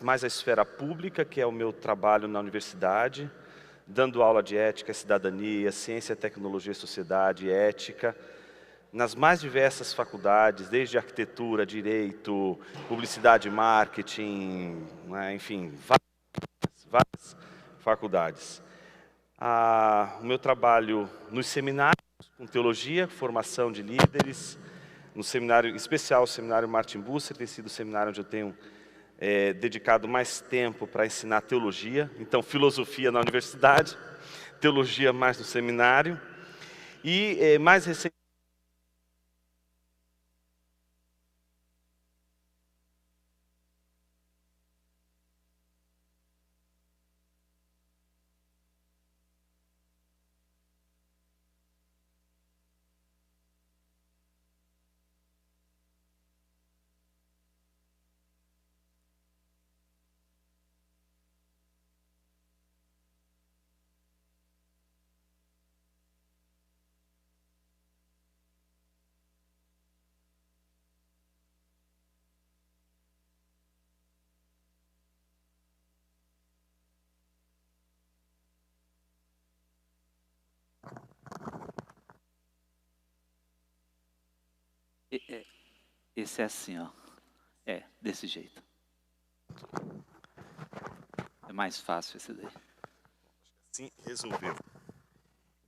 mais a esfera pública, que é o meu trabalho na universidade, dando aula de ética, cidadania, ciência, tecnologia, sociedade, ética, nas mais diversas faculdades, desde arquitetura, direito, publicidade e marketing, né, enfim, várias faculdades. O meu trabalho nos seminários, com teologia, formação de líderes, no seminário especial, o seminário Martin Bucer, tem sido o seminário onde eu tenho dedicado mais tempo para ensinar teologia. Então, filosofia na universidade, teologia mais no seminário. E, mais recentemente, Esse é assim, ó. É, desse jeito. É mais fácil esse daí. sim, resolveu.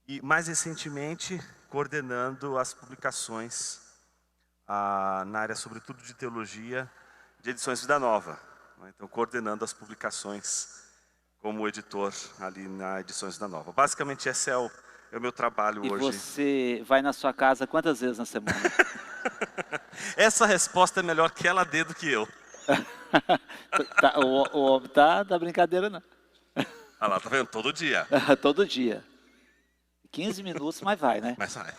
E, mais recentemente, coordenando as publicações na área, sobretudo, de teologia, de Edições Vida Nova. Então, coordenando as publicações como editor ali na Edições Vida Nova. Basicamente, esse é o meu trabalho E hoje. você vai na sua casa quantas vezes na semana? Essa resposta é melhor que ela dê do que eu. O homem tá da brincadeira, não. Ah lá, tá vendo? Todo dia. Todo dia. 15 minutos, mas vai, né? Mas vai.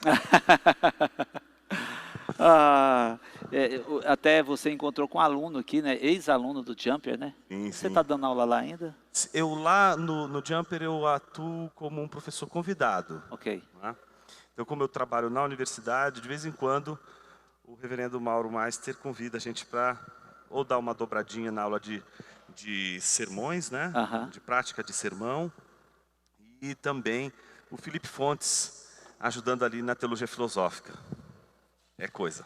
Até você encontrou com um aluno aqui, né? Ex-aluno do Jumper, né? Sim, Você sim. está dando aula lá ainda? Eu lá no Jumper eu atuo como um professor convidado. Ok. Né? Então, como eu trabalho na universidade, de vez em quando o reverendo Mauro Meister convida a gente para ou dar uma dobradinha na aula de sermões, né? De prática de sermão, e também o Felipe Fontes ajudando ali na teologia filosófica. É coisa.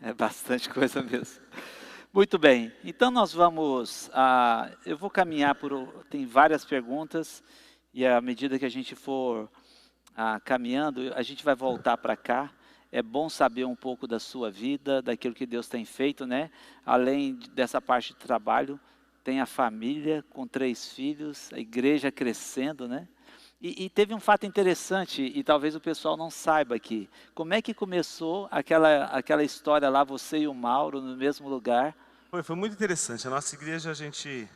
É bastante coisa mesmo. Muito bem, então nós vamos, eu vou caminhar tem várias perguntas, e à medida que a gente for caminhando, a gente vai voltar para cá. É bom saber um pouco da sua vida, daquilo que Deus tem feito, né? Além dessa parte de trabalho, tem a família com 3 filhos, a igreja crescendo, né? E teve um fato interessante, e talvez o pessoal não saiba aqui. Como é que começou aquela história lá, você e o Mauro no mesmo lugar? Foi muito interessante. A nossa igreja, a gente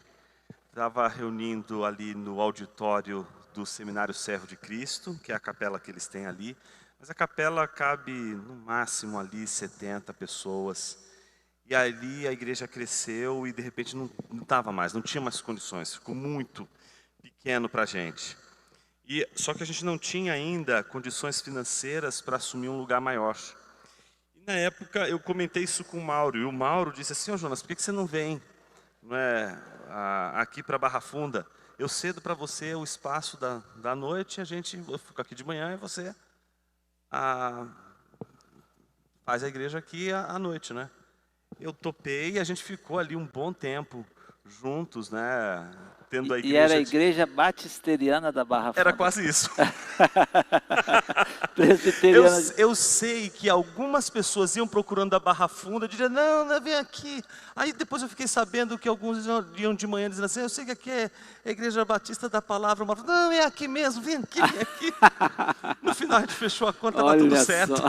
estava reunindo ali no auditório do Seminário Servo de Cristo, que é a capela que eles têm ali. Mas a capela cabe no máximo ali 70 pessoas. E ali a igreja cresceu e de repente não estava mais, não tinha mais condições. Ficou muito pequeno para a gente. Só que a gente não tinha ainda condições financeiras para assumir um lugar maior. E na época eu comentei isso com o Mauro, e o Mauro disse assim: "Ô Jonas, por que você não vem, não é, aqui para Barra Funda? Eu cedo para você o espaço da noite, eu fico aqui de manhã e você faz a igreja aqui à noite, né?" Eu topei e a gente ficou ali um bom tempo juntos, né? Tendo a E era a igreja. igreja batisteriana da Barra Funda. Era quase isso. Presbiteriana. Eu sei que algumas pessoas iam procurando a Barra Funda, diziam: não, não, vem aqui. Aí depois eu fiquei sabendo que alguns iam de manhã dizendo assim: eu sei que aqui é a Igreja Batista da Palavra. Não, é aqui mesmo, vem aqui, vem aqui. No final a gente fechou a conta, estava tudo certo. Só.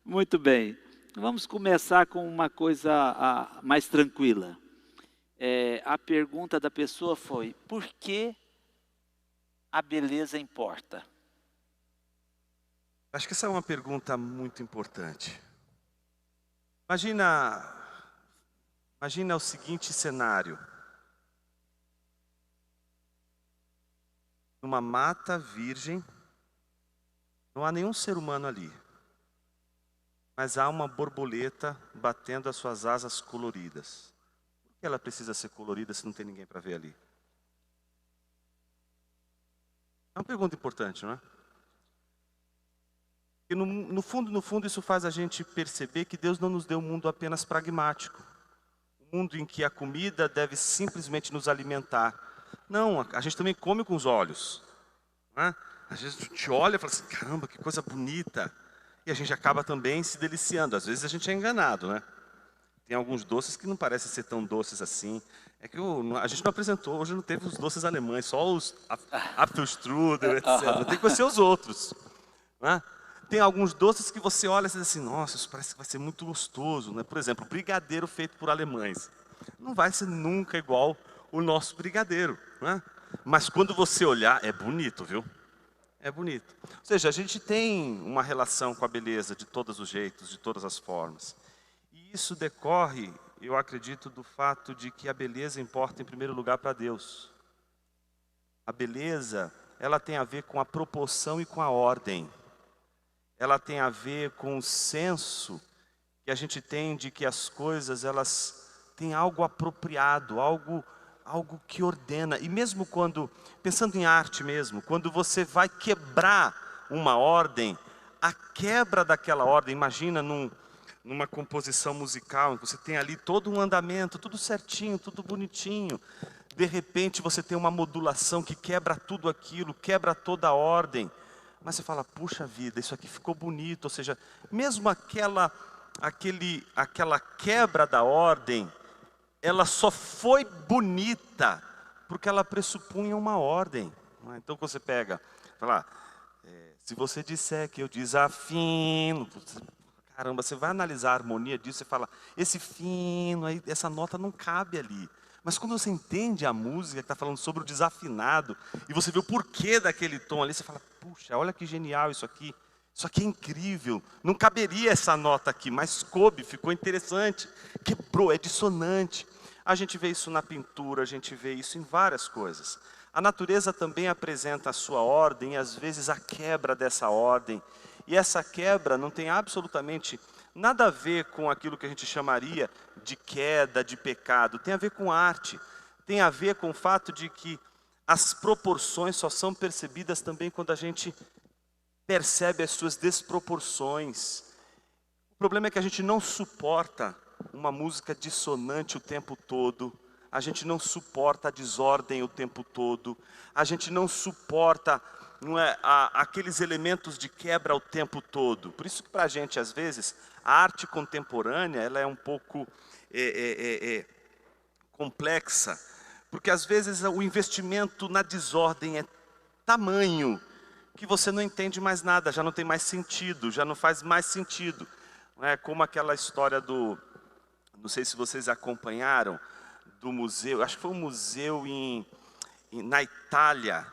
Muito bem. Vamos começar com uma coisa mais tranquila. A pergunta da pessoa foi: por que a beleza importa? Acho que essa é uma pergunta muito importante. Imagina o seguinte cenário. Numa mata virgem, não há nenhum ser humano ali. mas há uma borboleta batendo as suas asas coloridas. Por que ela precisa ser colorida se não tem ninguém para ver ali? É uma pergunta importante, não é? E no fundo, isso faz a gente perceber que Deus não nos deu um mundo apenas pragmático. Um mundo em que a comida deve simplesmente nos alimentar. Não, a gente também come com os olhos. Não é? Às vezes a gente olha e fala assim, caramba, que coisa bonita. E a gente acaba também se deliciando. Às vezes a gente é enganado, né? Tem alguns doces que não parecem ser tão doces assim. É que a gente não apresentou, hoje não teve os doces alemães, só os Apfelstrudel, etc. Tem que conhecer os outros. Não é? Tem alguns doces que você olha e diz assim, nossa, isso parece que vai ser muito gostoso. Né? Por exemplo, o brigadeiro feito por alemães. Não vai ser nunca igual o nosso brigadeiro. Né? Mas quando você olhar, é bonito, viu? É bonito. Ou seja, a gente tem uma relação com a beleza de todos os jeitos, de todas as formas. E isso decorre, eu acredito, do fato de que a beleza importa em primeiro lugar para Deus. A beleza, ela tem a ver com a proporção e com a ordem. Ela tem a ver com o senso que a gente tem de que as coisas, elas têm algo apropriado, algo que ordena. E mesmo quando, pensando em arte mesmo, quando você vai quebrar uma ordem, a quebra daquela ordem, imagina numa composição musical, você tem ali todo um andamento, tudo certinho, tudo bonitinho. De repente você tem uma modulação que quebra tudo aquilo, quebra toda a ordem. Mas você fala, puxa vida, isso aqui ficou bonito. Ou seja, mesmo aquela quebra da ordem, ela só foi bonita porque ela pressupunha uma ordem. Então você pega, fala, se você disser que eu desafino, caramba, você vai analisar a harmonia disso, você fala, esse fino, aí, essa nota não cabe ali. Mas quando você entende a música que está falando sobre o desafinado, e você vê o porquê daquele tom ali, você fala, puxa, olha que genial isso aqui é incrível, não caberia essa nota aqui, mas coube, ficou interessante, quebrou, é dissonante. A gente vê isso na pintura, a gente vê isso em várias coisas. A natureza também apresenta a sua ordem, e às vezes a quebra dessa ordem. E essa quebra não tem absolutamente nada a ver com aquilo que a gente chamaria de queda, de pecado. Tem a ver com arte. Tem a ver com o fato de que as proporções só são percebidas também quando a gente percebe as suas desproporções. O problema é que a gente não suporta uma música dissonante o tempo todo. A gente não suporta a desordem o tempo todo. A gente não suporta aqueles elementos de quebra o tempo todo. Por isso que para a gente, às vezes, a arte contemporânea ela é um pouco complexa. Porque às vezes o investimento na desordem é tamanho que você não entende mais nada, já não tem mais sentido, já não faz mais sentido. É como aquela história não sei se vocês acompanharam, do museu, acho que foi um museu na Itália.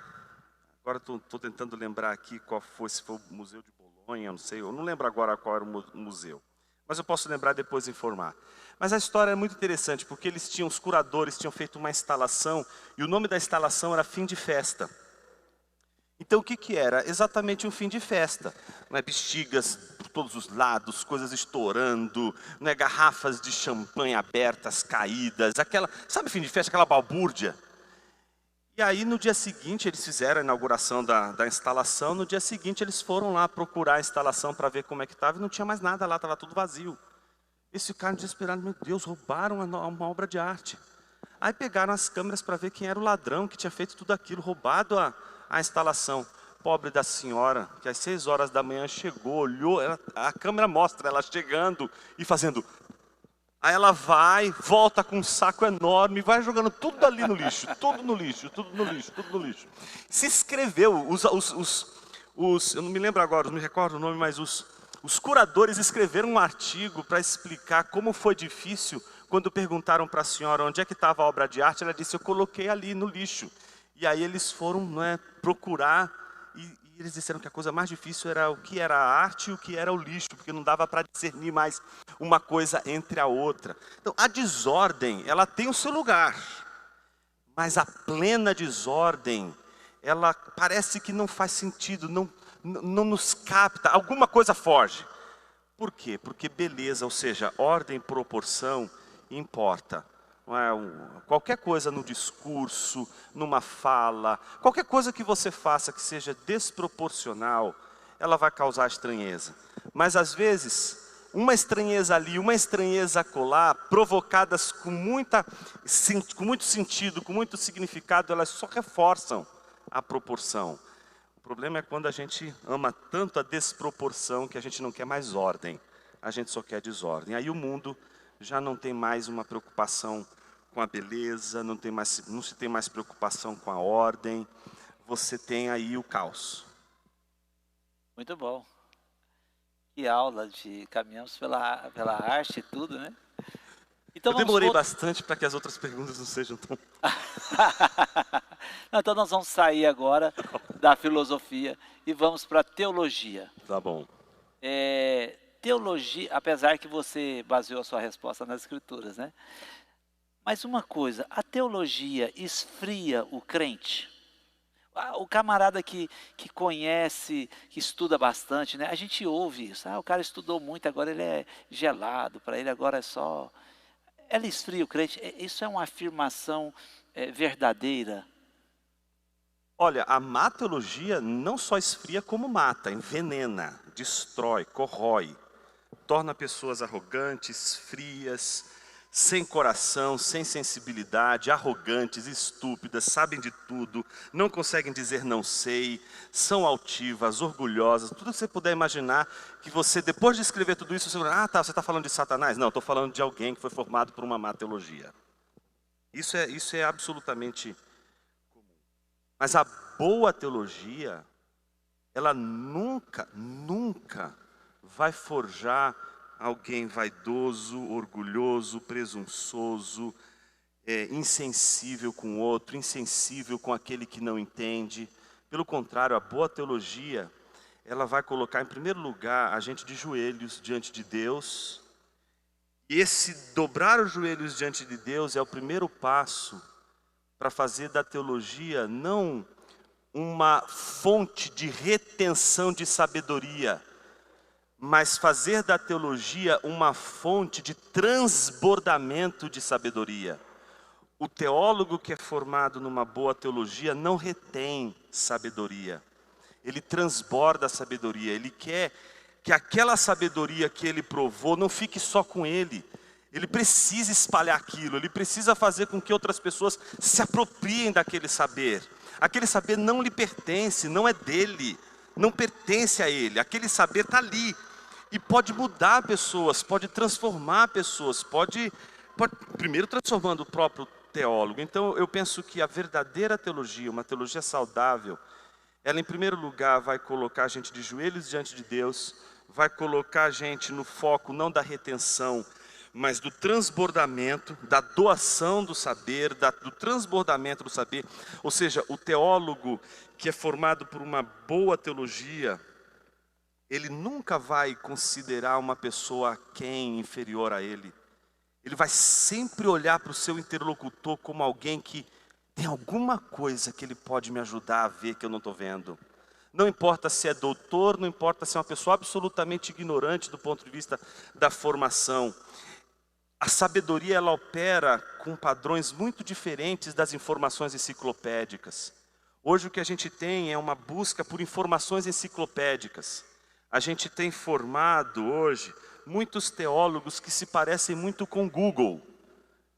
Agora estou tentando lembrar aqui qual foi, se foi o Museu de Bolonha, não sei, eu não lembro agora qual era o museu. Mas eu posso lembrar depois e informar. Mas a história é muito interessante, porque os curadores tinham feito uma instalação, e o nome da instalação era Fim de Festa. Então o que era? Exatamente um fim de festa. Bexigas por todos os lados, coisas estourando, garrafas de champanhe abertas, caídas, sabe fim de festa, aquela balbúrdia? E aí no dia seguinte eles fizeram a inauguração da instalação, no dia seguinte eles foram lá procurar a instalação para ver como é que estava e não tinha mais nada lá, estava tudo vazio. Eles ficaram desesperados, meu Deus, roubaram uma obra de arte. Aí pegaram as câmeras para ver quem era o ladrão que tinha feito tudo aquilo, roubado a instalação. Pobre da senhora, que às 6 horas da manhã chegou, olhou, a câmera mostra ela chegando e fazendo. Aí ela vai, volta com um saco enorme, vai jogando tudo ali no lixo, tudo no lixo, tudo no lixo, tudo no lixo. Se escreveu, eu não me lembro agora, não me recordo o nome, mas os curadores escreveram um artigo para explicar como foi difícil quando perguntaram para a senhora onde é que estava a obra de arte. Ela disse, eu coloquei ali no lixo. E aí eles foram procurar e eles disseram que a coisa mais difícil era o que era a arte e o que era o lixo, porque não dava para discernir mais uma coisa entre a outra. Então a desordem, ela tem o seu lugar, mas a plena desordem, ela parece que não faz sentido, não nos capta, alguma coisa foge. Por quê? Porque beleza, ou seja, ordem e proporção importa. Não é qualquer coisa no discurso, numa fala, qualquer coisa que você faça que seja desproporcional, ela vai causar estranheza. Mas às vezes, uma estranheza ali, uma estranheza acolá, provocadas com muito sentido, com muito significado, elas só reforçam a proporção. O problema é quando a gente ama tanto a desproporção que a gente não quer mais ordem, a gente só quer desordem. Aí o mundo já não tem mais uma preocupação com a beleza, não se tem mais preocupação com a ordem, você tem aí o caos. Muito bom. Que aula de caminhamos pela arte e tudo, né? Então Eu vamos demorei bastante para que as outras perguntas não sejam tão... Não, então nós vamos sair agora da filosofia e vamos para a teologia. Tá bom. Teologia, apesar que você baseou a sua resposta nas escrituras, né? Mas uma coisa, a teologia esfria o crente? O camarada que conhece, que estuda bastante, né? A gente ouve isso. O cara estudou muito, agora ele é gelado, para ele agora é só... Ela esfria o crente? Isso é uma afirmação verdadeira? Olha, a má teologia não só esfria como mata, envenena, destrói, corrói. Torna pessoas arrogantes, frias, sem coração, sem sensibilidade, arrogantes, estúpidas, sabem de tudo, não conseguem dizer não sei, são altivas, orgulhosas, tudo que você puder imaginar, que você, depois de escrever tudo isso, você fala, você está falando de Satanás? Não, estou falando de alguém que foi formado por uma má teologia. Isso é absolutamente comum. Mas a boa teologia, ela nunca vai forjar alguém vaidoso, orgulhoso, presunçoso, insensível com o outro, insensível com aquele que não entende. Pelo contrário, a boa teologia, ela vai colocar em primeiro lugar a gente de joelhos diante de Deus. E esse dobrar os joelhos diante de Deus é o primeiro passo para fazer da teologia não uma fonte de retenção de sabedoria, mas fazer da teologia uma fonte de transbordamento de sabedoria. O teólogo que é formado numa boa teologia não retém sabedoria. Ele transborda a sabedoria. Ele quer que aquela sabedoria que ele provou não fique só com ele. Ele precisa espalhar aquilo. Ele precisa fazer com que outras pessoas se apropriem daquele saber. Aquele saber não lhe pertence, não é dele. Não pertence a ele. Aquele saber está ali. E pode mudar pessoas, pode transformar pessoas, pode primeiro transformando o próprio teólogo. Então eu penso que a verdadeira teologia, uma teologia saudável, ela em primeiro lugar vai colocar a gente de joelhos diante de Deus, vai colocar a gente no foco não da retenção, mas do transbordamento, da doação do saber, do transbordamento do saber. Ou seja, o teólogo que é formado por uma boa teologia, ele nunca vai considerar uma pessoa quem inferior a ele. Ele vai sempre olhar para o seu interlocutor como alguém que tem alguma coisa que ele pode me ajudar a ver que eu não estou vendo. Não importa se é doutor, não importa se é uma pessoa absolutamente ignorante do ponto de vista da formação. A sabedoria, ela opera com padrões muito diferentes das informações enciclopédicas. Hoje o que a gente tem é uma busca por informações enciclopédicas. A gente tem formado hoje muitos teólogos que se parecem muito com Google.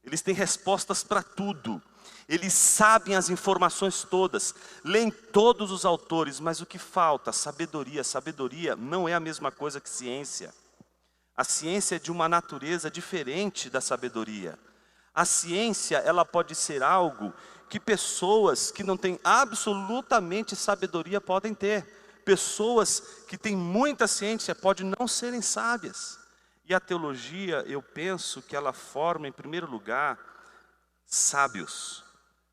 Eles têm respostas para tudo. Eles sabem as informações todas, leem todos os autores, mas o que falta? Sabedoria. Sabedoria não é a mesma coisa que ciência. A ciência é de uma natureza diferente da sabedoria. A ciência, ela pode ser algo que pessoas que não têm absolutamente sabedoria podem ter. Pessoas que têm muita ciência podem não serem sábias. E a teologia, eu penso que ela forma, em primeiro lugar, sábios.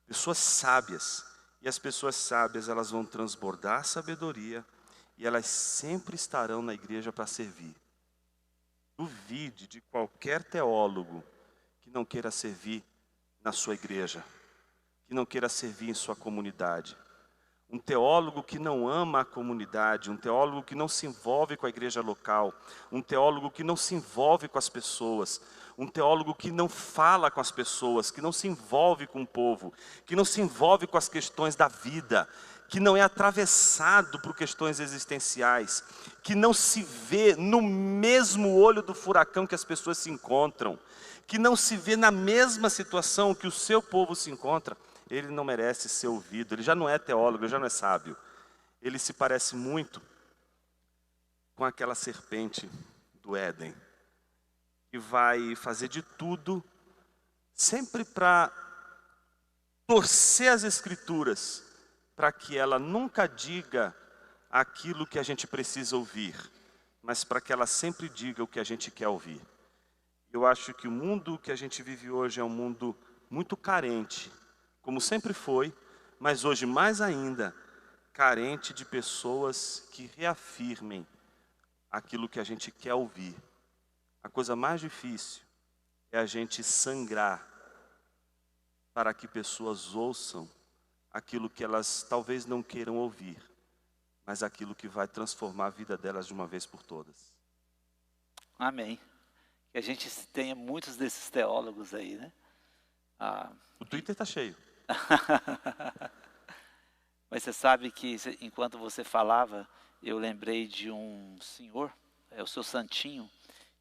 Pessoas sábias. E as pessoas sábias, elas vão transbordar sabedoria e elas sempre estarão na igreja para servir. Duvide de qualquer teólogo que não queira servir na sua igreja, que não queira servir em sua comunidade. um teólogo que não ama a comunidade, um teólogo que não se envolve com a igreja local, um teólogo que não se envolve com as pessoas, um teólogo que não fala com as pessoas, que não se envolve com o povo, que não se envolve com as questões da vida, que não é atravessado por questões existenciais, que não se vê no mesmo olho do furacão que as pessoas se encontram, que não se vê na mesma situação que o seu povo se encontra, ele não merece ser ouvido. Ele já não é teólogo, ele já não é sábio. Ele se parece muito com aquela serpente do Éden, que vai fazer de tudo sempre para torcer as Escrituras, para que ela nunca diga aquilo que a gente precisa ouvir, mas para que ela sempre diga o que a gente quer ouvir. Eu acho que o mundo que a gente vive hoje é um mundo muito carente, como sempre foi, mas hoje mais ainda, carente de pessoas que reafirmem aquilo que a gente quer ouvir. A coisa mais difícil é a gente sangrar para que pessoas ouçam aquilo que elas talvez não queiram ouvir, mas aquilo que vai transformar a vida delas de uma vez por todas. Amém. Que a gente tenha muitos desses teólogos aí, né? O Twitter está cheio. Mas você sabe que, enquanto você falava, eu lembrei de um senhor, o seu Santinho,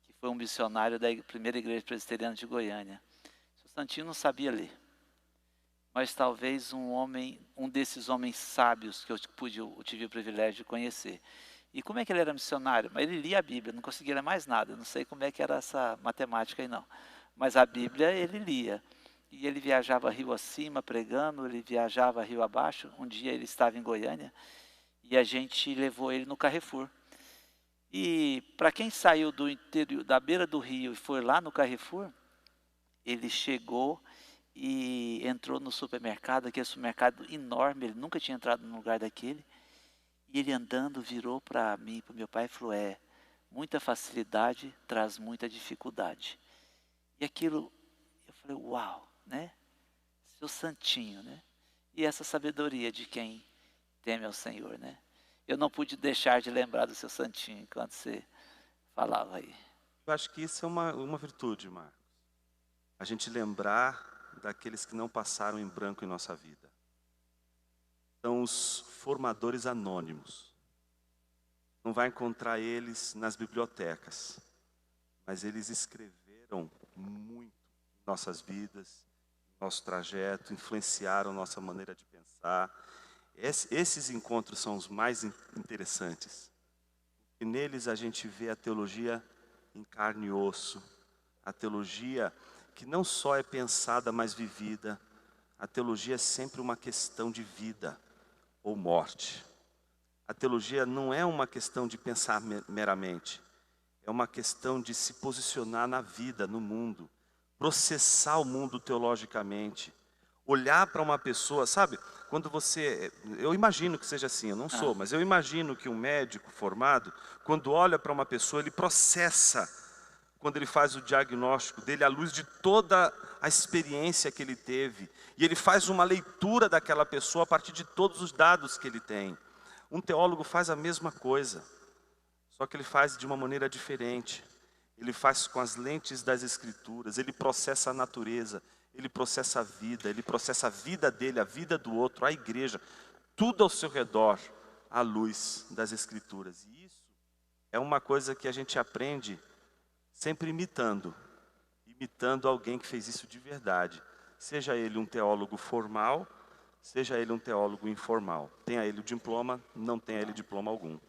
que foi um missionário da primeira igreja presbiteriana de Goiânia. O seu Santinho não sabia ler, mas talvez um desses homens sábios que eu tive o privilégio de conhecer. E como é que ele era missionário? Mas ele lia a Bíblia, não conseguia ler mais nada, não sei como é que era essa matemática aí não. Mas a Bíblia ele lia. E ele viajava rio acima pregando, ele viajava rio abaixo. Um dia ele estava em Goiânia e a gente levou ele no Carrefour. E para quem saiu do interior, da beira do rio e foi lá no Carrefour, ele chegou e entrou no supermercado, aquele supermercado enorme, ele nunca tinha entrado num lugar daquele. E ele andando virou para mim, para o meu pai e falou, muita facilidade traz muita dificuldade. E aquilo, eu falei, uau, né? Seu Santinho, né? E essa sabedoria de quem teme ao Senhor, né? Eu não pude deixar de lembrar do seu Santinho enquanto você falava aí. Eu acho que isso é uma virtude, Marcos. A gente lembrar daqueles que não passaram em branco em nossa vida. São os formadores anônimos. Não vai encontrar eles nas bibliotecas, mas eles escreveram muito em nossas vidas, nosso trajeto, influenciaram nossa maneira de pensar. Esses encontros são os mais interessantes. E neles a gente vê a teologia em carne e osso, a teologia que não só é pensada, mas vivida. A teologia é sempre uma questão de vida ou morte. A teologia não é uma questão de pensar meramente, é uma questão de se posicionar na vida, no mundo, processar o mundo teologicamente, olhar para uma pessoa, sabe? Quando eu imagino que seja assim, eu não sou, mas eu imagino que um médico formado, quando olha para uma pessoa, ele processa, quando ele faz o diagnóstico dele, à luz de toda a experiência que ele teve, e ele faz uma leitura daquela pessoa a partir de todos os dados que ele tem. Um teólogo faz a mesma coisa, só que ele faz de uma maneira diferente. Ele faz com as lentes das Escrituras, ele processa a natureza, ele processa a vida, ele processa a vida dele, a vida do outro, a igreja, tudo ao seu redor, à luz das Escrituras. E isso é uma coisa que a gente aprende sempre imitando alguém que fez isso de verdade. Seja ele um teólogo formal, seja ele um teólogo informal. Tenha ele o diploma, não tenha ele diploma algum.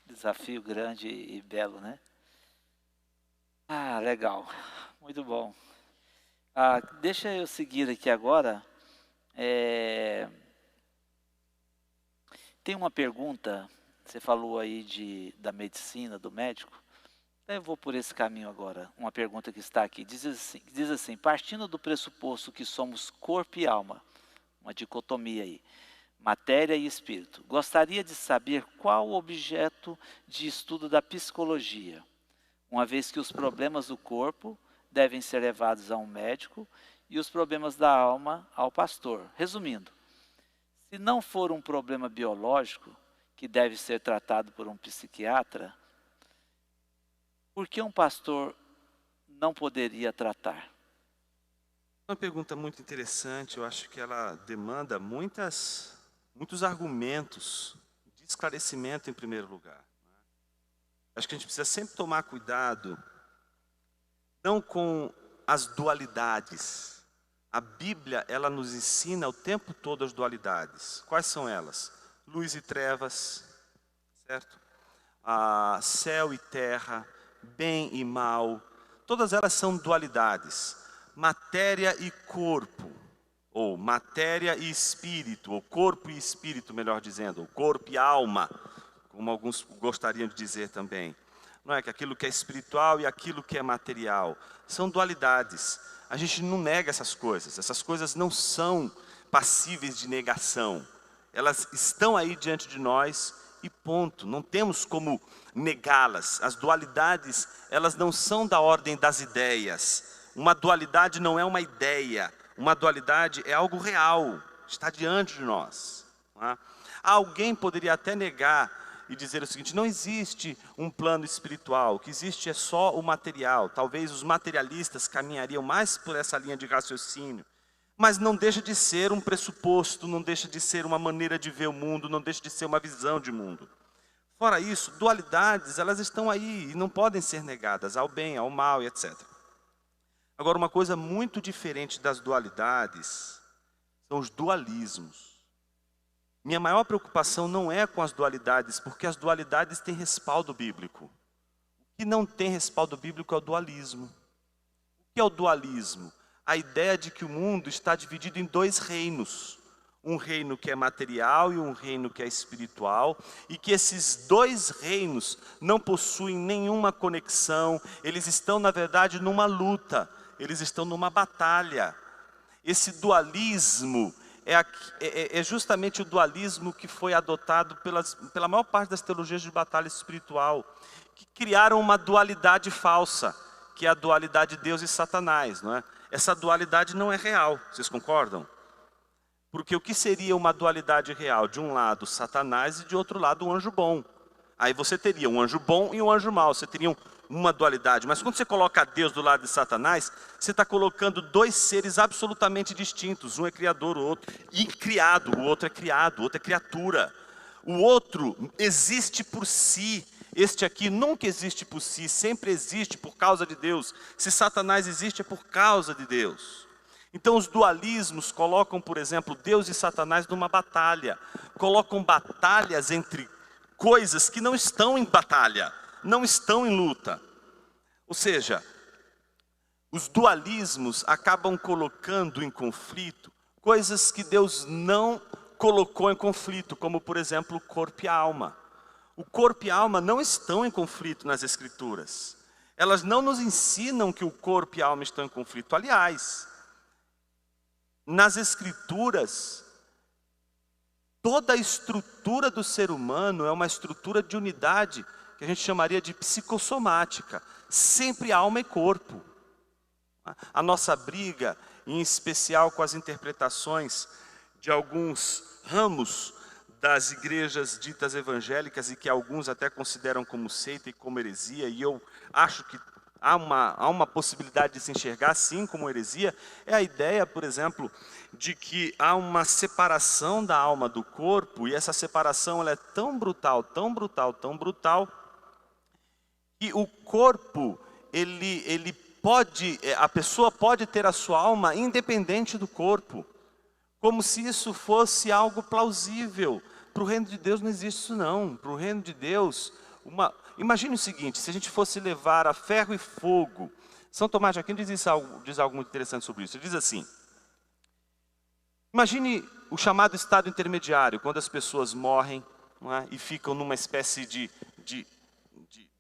Desafio grande e belo, né? Legal. Muito bom. Deixa eu seguir aqui agora. Tem uma pergunta, você falou aí da medicina, do médico. Eu vou por esse caminho agora. Uma pergunta que está aqui. Diz assim, partindo do pressuposto que somos corpo e alma, uma dicotomia aí, matéria e espírito, gostaria de saber qual o objeto de estudo da psicologia, uma vez que os problemas do corpo devem ser levados a um médico e os problemas da alma ao pastor. Resumindo, Se não for um problema biológico, que deve ser tratado por um psiquiatra, por que um pastor não poderia tratar? Uma pergunta muito interessante, eu acho que ela demanda muitos argumentos de esclarecimento em primeiro lugar. Acho que a gente precisa sempre tomar cuidado, não com as dualidades. A Bíblia, ela nos ensina o tempo todo as dualidades. Quais são elas? Luz e trevas, certo? Céu e terra, bem e mal, todas elas são dualidades. Matéria e corpo, ou matéria e espírito, ou corpo e espírito, melhor dizendo, ou corpo e alma, como alguns gostariam de dizer também. Não é que aquilo que é espiritual e aquilo que é material são dualidades. A gente não nega essas coisas não são passíveis de negação. Elas estão aí diante de nós e ponto, não temos como negá-las. As dualidades, elas não são da ordem das ideias. Uma dualidade não é uma ideia, uma dualidade é algo real, está diante de nós. Não é? Alguém poderia até negar e dizer o seguinte: não existe um plano espiritual, o que existe é só o material. Talvez os materialistas caminhariam mais por essa linha de raciocínio. Mas não deixa de ser um pressuposto, não deixa de ser uma maneira de ver o mundo, não deixa de ser uma visão de mundo. Fora isso, dualidades, elas estão aí e não podem ser negadas, ao bem, ao mal e etc. Agora, uma coisa muito diferente das dualidades são os dualismos. Minha maior preocupação não é com as dualidades, porque as dualidades têm respaldo bíblico. O que não tem respaldo bíblico é o dualismo. O que é o dualismo? A ideia de que o mundo está dividido em dois reinos. Um reino que é material e um reino que é espiritual. E que esses dois reinos não possuem nenhuma conexão. Eles estão, na verdade, numa luta. Eles estão numa batalha. Esse dualismo é justamente o dualismo que foi adotado pela maior parte das teologias de batalha espiritual, que criaram uma dualidade falsa, que é a dualidade de Deus e Satanás, não é? Essa dualidade não é real, vocês concordam? Porque o que seria uma dualidade real? De um lado Satanás e de outro lado um anjo bom. Aí você teria um anjo bom e um anjo mau, você teria uma dualidade. Mas quando você coloca Deus do lado de Satanás, você está colocando dois seres absolutamente distintos. Um é criador, o outro incriado, o outro é criado, o outro é criatura. O outro existe por si. Este aqui nunca existe por si, sempre existe por causa de Deus. Se Satanás existe, é por causa de Deus. Então os dualismos colocam, por exemplo, Deus e Satanás numa batalha. Colocam batalhas entre coisas que não estão em batalha, não estão em luta. Ou seja, os dualismos acabam colocando em conflito coisas que Deus não colocou em conflito, como por exemplo o corpo e a alma. O corpo e a alma não estão em conflito nas Escrituras. Elas não nos ensinam que o corpo e a alma estão em conflito. Aliás, nas Escrituras, toda a estrutura do ser humano é uma estrutura de unidade, que a gente chamaria de psicossomática. Sempre alma e corpo. A nossa briga, em especial com as interpretações de alguns ramos das igrejas ditas evangélicas, e que alguns até consideram como seita e como heresia, e eu acho que há uma possibilidade de se enxergar assim como heresia, é a ideia, por exemplo, de que há uma separação da alma do corpo, e essa separação ela é tão brutal, tão brutal, tão brutal, que o corpo, a pessoa pode ter a sua alma independente do corpo, como se isso fosse algo plausível. Para o reino de Deus não existe isso não. Para o reino de Deus, imagine o seguinte: se a gente fosse levar a ferro e fogo. São Tomás de Aquino diz algo muito interessante sobre isso. Ele diz assim: imagine o chamado estado intermediário, quando as pessoas morrem, não é? E ficam numa espécie de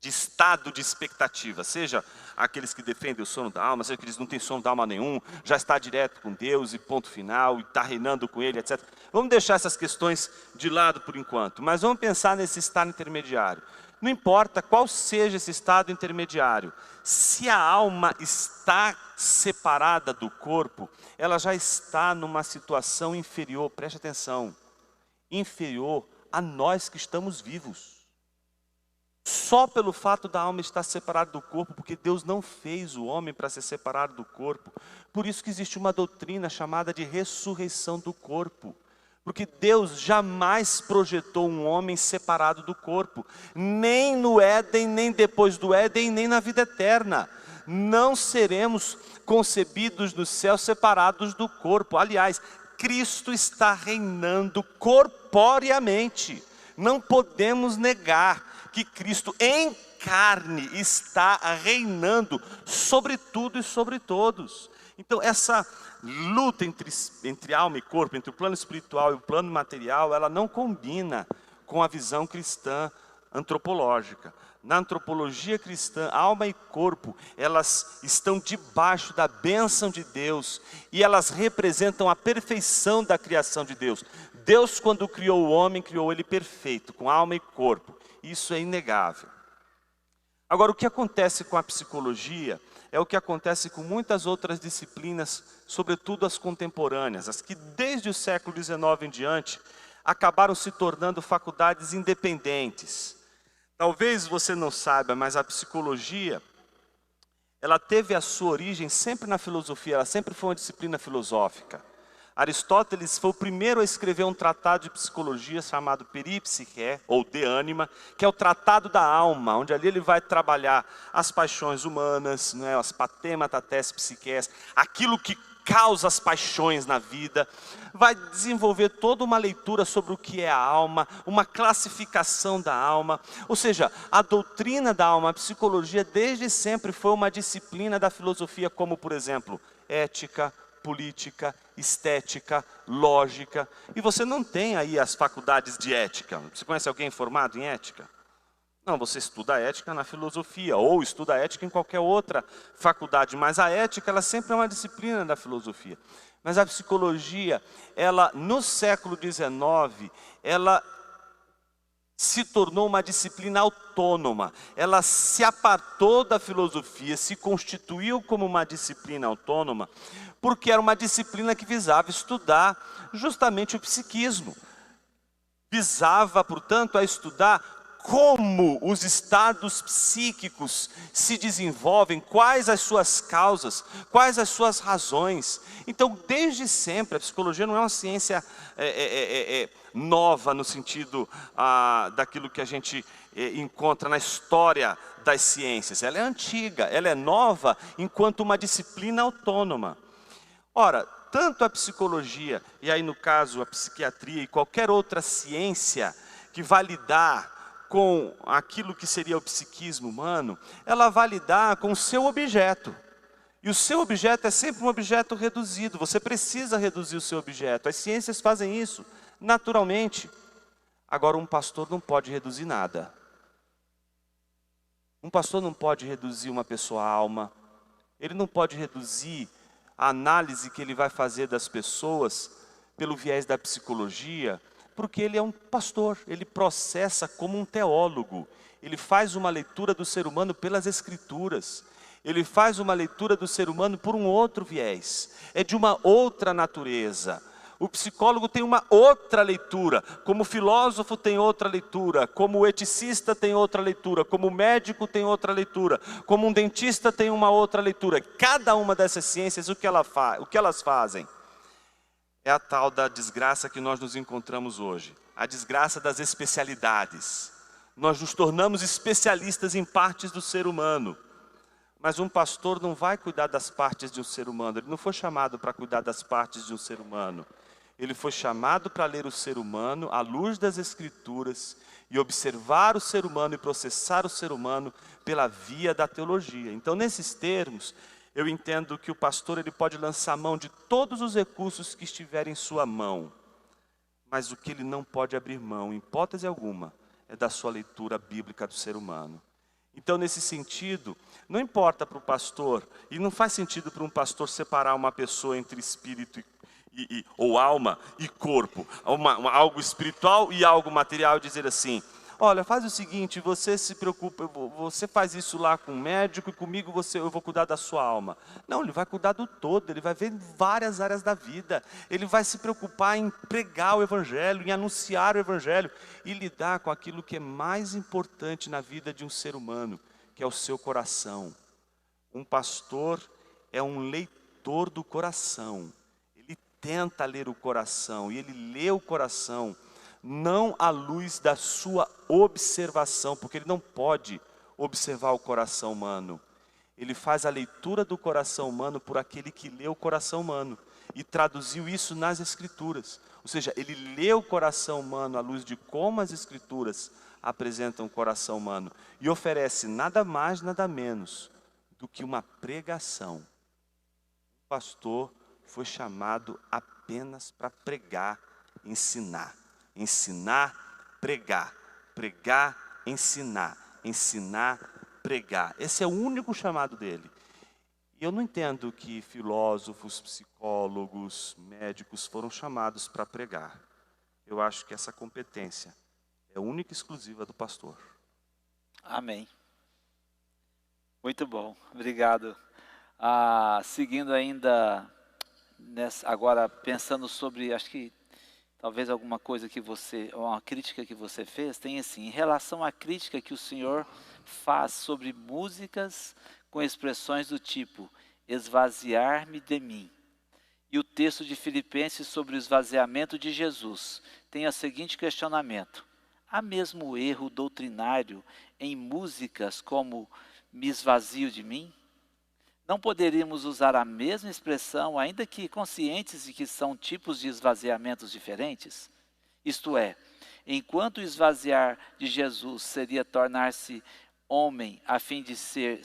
estado de expectativa, seja aqueles que defendem o sono da alma, seja aqueles que não têm sono da alma nenhum, já está direto com Deus e ponto final, e está reinando com Ele, etc. Vamos deixar essas questões de lado por enquanto, mas vamos pensar nesse estado intermediário. Não importa qual seja esse estado intermediário, se a alma está separada do corpo, ela já está numa situação inferior, preste atenção. inferior a nós que estamos vivos. Só pelo fato da alma estar separada do corpo, porque Deus não fez o homem para ser separado do corpo. Por isso que existe uma doutrina chamada de ressurreição do corpo. Porque Deus jamais projetou um homem separado do corpo. Nem no Éden, nem depois do Éden, nem na vida eterna. Não seremos concebidos no céu separados do corpo. Aliás, Cristo está reinando corporeamente. Não podemos negar que Cristo em carne está reinando sobre tudo e sobre todos. Então essa luta entre alma e corpo, entre o plano espiritual e o plano material, ela não combina com a visão cristã antropológica. Na antropologia cristã, alma e corpo, elas estão debaixo da bênção de Deus e elas representam a perfeição da criação de Deus. Deus, quando criou o homem, criou ele perfeito, com alma e corpo. Isso é inegável. Agora, o que acontece com a psicologia é o que acontece com muitas outras disciplinas, sobretudo as contemporâneas, as que desde o século XIX em diante acabaram se tornando faculdades independentes. Talvez você não saiba, mas a psicologia, ela teve a sua origem sempre na filosofia, ela sempre foi uma disciplina filosófica. Aristóteles foi o primeiro a escrever um tratado de psicologia chamado Peripsiché, ou De Anima, que é o tratado da alma, onde ali ele vai trabalhar as paixões humanas, né, as patema, tes, psiques, aquilo que causa as paixões na vida, vai desenvolver toda uma leitura sobre o que é a alma, uma classificação da alma, ou seja, a doutrina da alma, a psicologia desde sempre foi uma disciplina da filosofia, como por exemplo, ética, política, estética, lógica. E você não tem aí as faculdades de ética. Você conhece alguém formado em ética? Não, você estuda ética na filosofia, ou estuda ética em qualquer outra faculdade, mas a ética, ela sempre é uma disciplina da filosofia. Mas a psicologia, ela, no século XIX, ela se tornou uma disciplina autônoma. Ela se apartou da filosofia, se constituiu como uma disciplina autônoma, porque era uma disciplina que visava estudar justamente o psiquismo. Visava, portanto, a estudar como os estados psíquicos se desenvolvem, quais as suas causas, quais as suas razões. Então, desde sempre, a psicologia não é uma ciência nova no sentido daquilo que a gente encontra na história das ciências. Ela é antiga, ela é nova enquanto uma disciplina autônoma. Ora, tanto a psicologia, e aí no caso a psiquiatria e qualquer outra ciência que vai lidar com aquilo que seria o psiquismo humano, ela vai lidar com o seu objeto. E o seu objeto é sempre um objeto reduzido, você precisa reduzir o seu objeto. As ciências fazem isso naturalmente. Agora, um pastor não pode reduzir nada. Um pastor não pode reduzir uma pessoa à alma, ele não pode reduzir a análise que ele vai fazer das pessoas pelo viés da psicologia, porque ele é um pastor, ele processa como um teólogo, ele faz uma leitura do ser humano pelas escrituras, ele faz uma leitura do ser humano por um outro viés, é de uma outra natureza. O psicólogo tem uma outra leitura, como o filósofo tem outra leitura, como o eticista tem outra leitura, como o médico tem outra leitura, como um dentista tem uma outra leitura. Cada uma dessas ciências, o que elas fazem? É a tal da desgraça que nós nos encontramos hoje, a desgraça das especialidades. Nós nos tornamos especialistas em partes do ser humano, mas um pastor não vai cuidar das partes de um ser humano, ele não foi chamado para cuidar das partes de um ser humano. Ele foi chamado para ler o ser humano à luz das Escrituras e observar o ser humano e processar o ser humano pela via da teologia. Então, nesses termos, eu entendo que o pastor ele pode lançar mão de todos os recursos que estiverem em sua mão, mas o que ele não pode abrir mão, em hipótese alguma, é da sua leitura bíblica do ser humano. Então, nesse sentido, não importa para o pastor, e não faz sentido para um pastor separar uma pessoa entre espírito ou alma e corpo, algo espiritual e algo material, e dizer assim, olha, faz o seguinte, você se preocupa, você faz isso lá com o médico e comigo eu vou cuidar da sua alma. Não, ele vai cuidar do todo, ele vai ver várias áreas da vida. Ele vai se preocupar em pregar o Evangelho, em anunciar o Evangelho e lidar com aquilo que é mais importante na vida de um ser humano, que é o seu coração. Um pastor é um leitor do coração. Ele tenta ler o coração e ele lê o coração, não à luz da sua observação, porque ele não pode observar o coração humano. Ele faz a leitura do coração humano por aquele que lê o coração humano e traduziu isso nas Escrituras. Ou seja, ele lê o coração humano à luz de como as Escrituras apresentam o coração humano e oferece nada mais, nada menos do que uma pregação. O pastor foi chamado apenas para pregar, ensinar. Ensinar, pregar. Pregar, ensinar. Ensinar, pregar. Esse é o único chamado dele. E eu não entendo que filósofos, psicólogos, médicos foram chamados para pregar. Eu acho que essa competência é única e exclusiva do pastor. Amém. Muito bom, obrigado. Seguindo ainda, agora pensando sobre, acho que talvez alguma coisa que você, ou uma crítica que você fez, tem assim, em relação à crítica que o senhor faz sobre músicas com expressões do tipo, esvaziar-me de mim. E o texto de Filipenses sobre o esvaziamento de Jesus tem o seguinte questionamento. Há mesmo erro doutrinário em músicas como me esvazio de mim? Não poderíamos usar a mesma expressão, ainda que conscientes de que são tipos de esvaziamentos diferentes? Isto é, enquanto o esvaziar de Jesus seria tornar-se homem a fim de se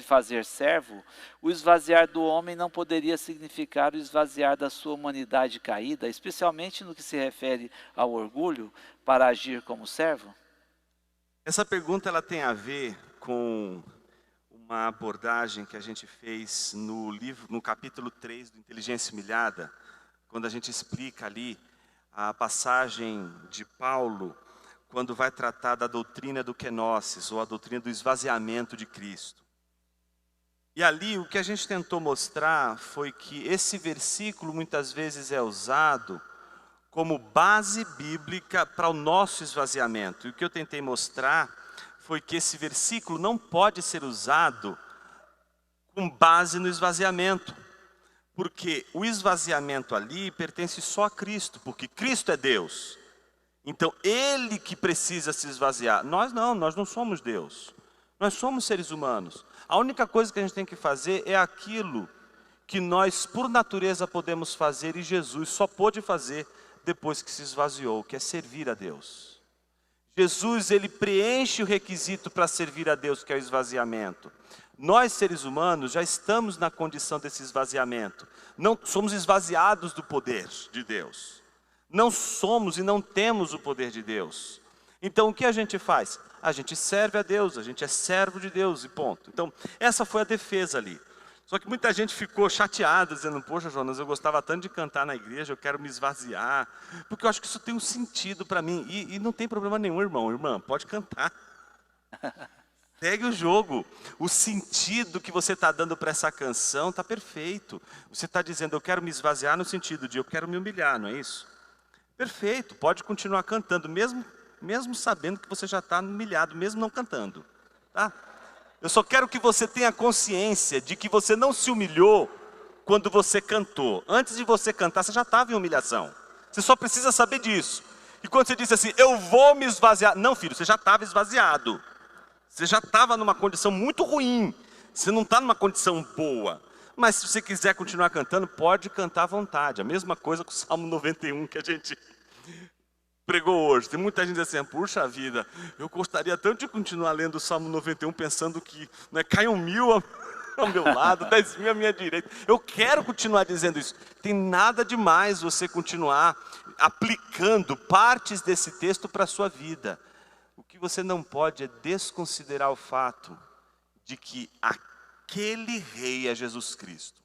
fazer servo, o esvaziar do homem não poderia significar o esvaziar da sua humanidade caída, especialmente no que se refere ao orgulho, para agir como servo? Essa pergunta ela tem a ver com uma abordagem que a gente fez no capítulo 3 do Inteligência Humilhada, quando a gente explica ali a passagem de Paulo, quando vai tratar da doutrina do kenosis, ou a doutrina do esvaziamento de Cristo. E ali o que a gente tentou mostrar foi que esse versículo muitas vezes é usado como base bíblica para o nosso esvaziamento. E o que eu tentei mostrar foi que esse versículo não pode ser usado com base no esvaziamento. Porque o esvaziamento ali pertence só a Cristo, porque Cristo é Deus. Então, Ele que precisa se esvaziar. Nós não somos Deus. Nós somos seres humanos. A única coisa que a gente tem que fazer é aquilo que nós, por natureza, podemos fazer, e Jesus só pôde fazer depois que se esvaziou, que é servir a Deus. Jesus, ele preenche o requisito para servir a Deus, que é o esvaziamento. Nós, seres humanos, já estamos na condição desse esvaziamento. Não somos esvaziados do poder de Deus. Não somos e não temos o poder de Deus. Então, o que a gente faz? A gente serve a Deus, a gente é servo de Deus e ponto. Então, essa foi a defesa ali. Só que muita gente ficou chateada, dizendo, poxa, Jonas, eu gostava tanto de cantar na igreja, eu quero me esvaziar, porque eu acho que isso tem um sentido para mim. E não tem problema nenhum, irmã, pode cantar. Segue o jogo. O sentido que você está dando para essa canção está perfeito. Você está dizendo, eu quero me esvaziar no sentido de eu quero me humilhar, não é isso? Perfeito, pode continuar cantando, mesmo sabendo que você já está humilhado, mesmo não cantando. Tá? Eu só quero que você tenha consciência de que você não se humilhou quando você cantou. Antes de você cantar, você já estava em humilhação. Você só precisa saber disso. E quando você disse assim, eu vou me esvaziar. Não, filho, você já estava esvaziado. Você já estava numa condição muito ruim. Você não está numa condição boa. Mas se você quiser continuar cantando, pode cantar à vontade. A mesma coisa com o Salmo 91 que a gente pregou hoje. Tem muita gente assim, puxa vida, eu gostaria tanto de continuar lendo o Salmo 91 pensando que caiam 1000 ao meu lado, 10.000 à minha direita. Eu quero continuar dizendo isso. Tem nada demais você continuar aplicando partes desse texto para a sua vida. O que você não pode é desconsiderar o fato de que aquele rei é Jesus Cristo.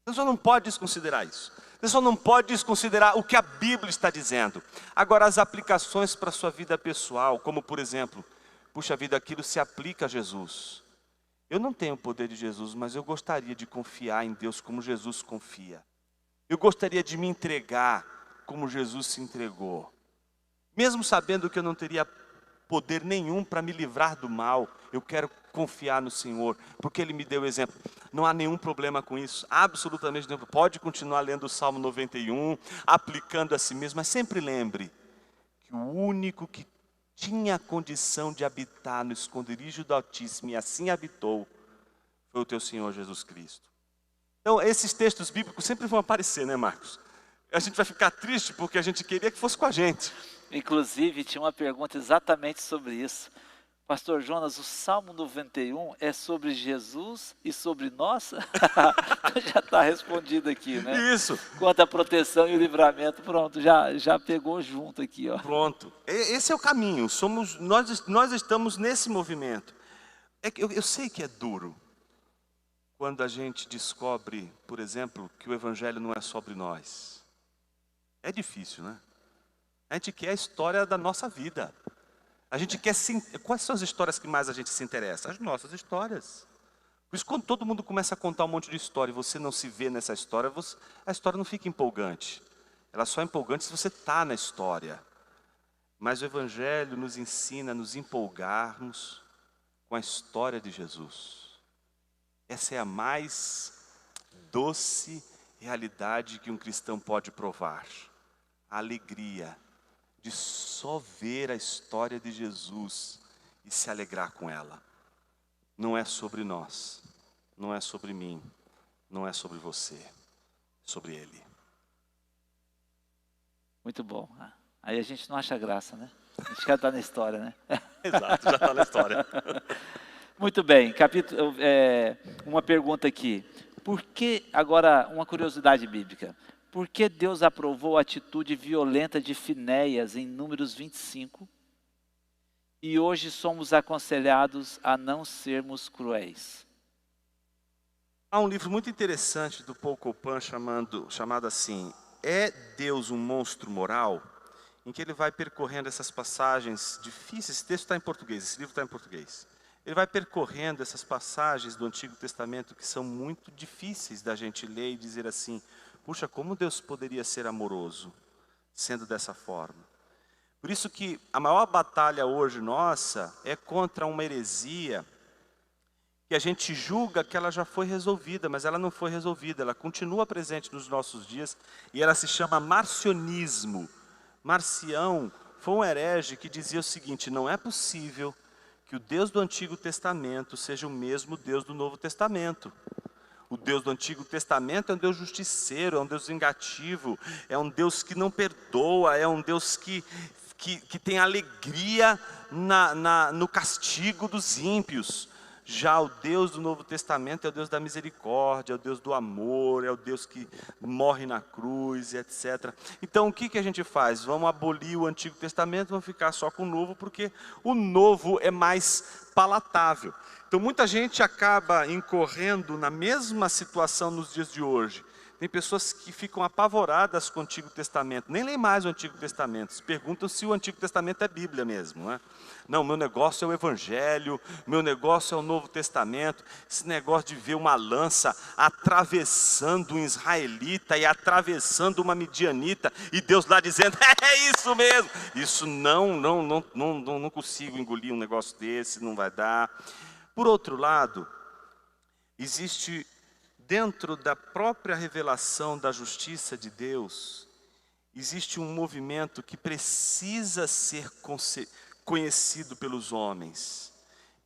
Você só não pode desconsiderar isso. Você só não pode desconsiderar o que a Bíblia está dizendo. Agora, as aplicações para a sua vida pessoal, como por exemplo, puxa vida, aquilo se aplica a Jesus. Eu não tenho o poder de Jesus, mas eu gostaria de confiar em Deus como Jesus confia. Eu gostaria de me entregar como Jesus se entregou. Mesmo sabendo que eu não teria poder nenhum para me livrar do mal, eu quero confiar no Senhor, porque Ele me deu o exemplo. Não há nenhum problema com isso, absolutamente nenhum. Pode continuar lendo o Salmo 91, aplicando a si mesmo, mas sempre lembre que o único que tinha a condição de habitar no esconderijo do Altíssimo e assim habitou, foi o teu Senhor Jesus Cristo. Então, esses textos bíblicos sempre vão aparecer, né, Marcos? A gente vai ficar triste porque a gente queria que fosse com a gente. Inclusive, tinha uma pergunta exatamente sobre isso. Pastor Jonas, o Salmo 91 é sobre Jesus e sobre nós? Já está respondido aqui, né? Isso. Quanto à proteção e o livramento, pronto, já pegou junto aqui, ó. Pronto. Esse é o caminho. Nós estamos nesse movimento. Eu sei que é duro quando a gente descobre, por exemplo, que o Evangelho não é sobre nós. É difícil, né? A gente quer a história da nossa vida. A gente quer... Quais são as histórias que mais a gente se interessa? As nossas histórias. Por isso, quando todo mundo começa a contar um monte de história e você não se vê nessa história, a história não fica empolgante. Ela só é empolgante se você está na história. Mas o Evangelho nos ensina a nos empolgarmos com a história de Jesus. Essa é a mais doce realidade que um cristão pode provar. A alegria de só ver a história de Jesus e se alegrar com ela. Não é sobre nós, não é sobre mim, não é sobre você, é sobre Ele. Muito bom. Aí a gente não acha graça, né? A gente quer estar na história, né? Exato, já está na história. Muito bem, uma pergunta aqui. Agora, uma curiosidade bíblica. Por que Deus aprovou a atitude violenta de Finéias em Números 25? E hoje somos aconselhados a não sermos cruéis. Há um livro muito interessante do Paul Copan chamado assim, É Deus um Monstro Moral? Em que ele vai percorrendo essas passagens difíceis. Esse texto está em português, esse livro está em português. Ele vai percorrendo essas passagens do Antigo Testamento que são muito difíceis da gente ler e dizer assim, puxa, como Deus poderia ser amoroso, sendo dessa forma? Por isso que a maior batalha hoje nossa é contra uma heresia que a gente julga que ela já foi resolvida, mas ela não foi resolvida, ela continua presente nos nossos dias e ela se chama marcionismo. Marcião foi um herege que dizia o seguinte, não é possível que o Deus do Antigo Testamento seja o mesmo Deus do Novo Testamento. O Deus do Antigo Testamento é um Deus justiceiro, é um Deus vingativo, é um Deus que não perdoa, é um Deus que tem alegria no castigo dos ímpios. Já o Deus do Novo Testamento é o Deus da misericórdia, é o Deus do amor, é o Deus que morre na cruz, etc. Então o que a gente faz? Vamos abolir o Antigo Testamento, vamos ficar só com o Novo, porque o Novo é mais palatável. Então muita gente acaba incorrendo na mesma situação nos dias de hoje. Tem pessoas que ficam apavoradas com o Antigo Testamento, nem leem mais o Antigo Testamento, se perguntam se o Antigo Testamento é Bíblia mesmo, né? Não, meu negócio é o Evangelho, meu negócio é o Novo Testamento, esse negócio de ver uma lança atravessando um israelita e atravessando uma midianita, e Deus lá dizendo, é isso mesmo, isso não consigo engolir um negócio desse, não vai dar. Por outro lado, existe dentro da própria revelação da justiça de Deus, existe um movimento que precisa ser conhecido pelos homens,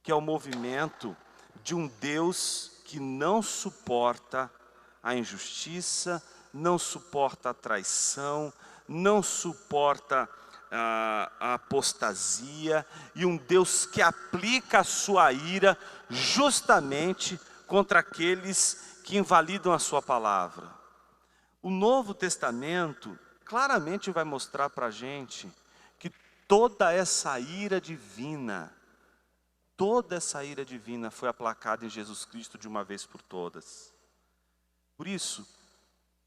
que é o movimento de um Deus que não suporta a injustiça, não suporta a traição, não suporta a apostasia, e um Deus que aplica a sua ira justamente contra aqueles que invalidam a sua palavra. O Novo Testamento claramente vai mostrar para a gente que toda essa ira divina foi aplacada em Jesus Cristo de uma vez por todas. Por isso,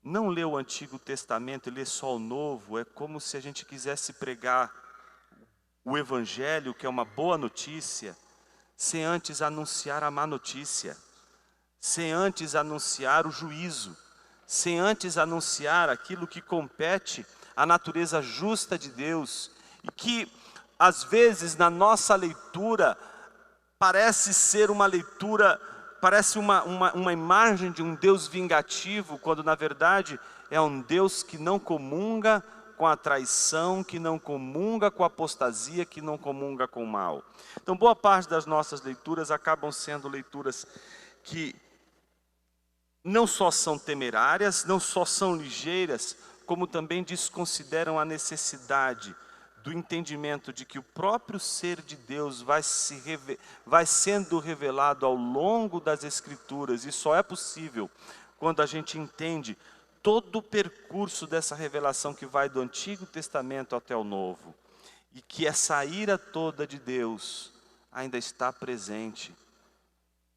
Não ler o Antigo Testamento e ler só o Novo é como se a gente quisesse pregar o Evangelho, que é uma boa notícia, sem antes anunciar a má notícia, sem antes anunciar o juízo, sem antes anunciar aquilo que compete à natureza justa de Deus, e que, às vezes, na nossa leitura, parece ser uma leitura, parece uma imagem de um Deus vingativo, quando na verdade é um Deus que não comunga com a traição, que não comunga com a apostasia, que não comunga com o mal. Então, boa parte das nossas leituras acabam sendo leituras que não só são temerárias, não só são ligeiras, como também desconsideram a necessidade do entendimento de que o próprio ser de Deus vai sendo revelado ao longo das Escrituras, e só é possível quando a gente entende todo o percurso dessa revelação que vai do Antigo Testamento até o Novo, e que essa ira toda de Deus ainda está presente,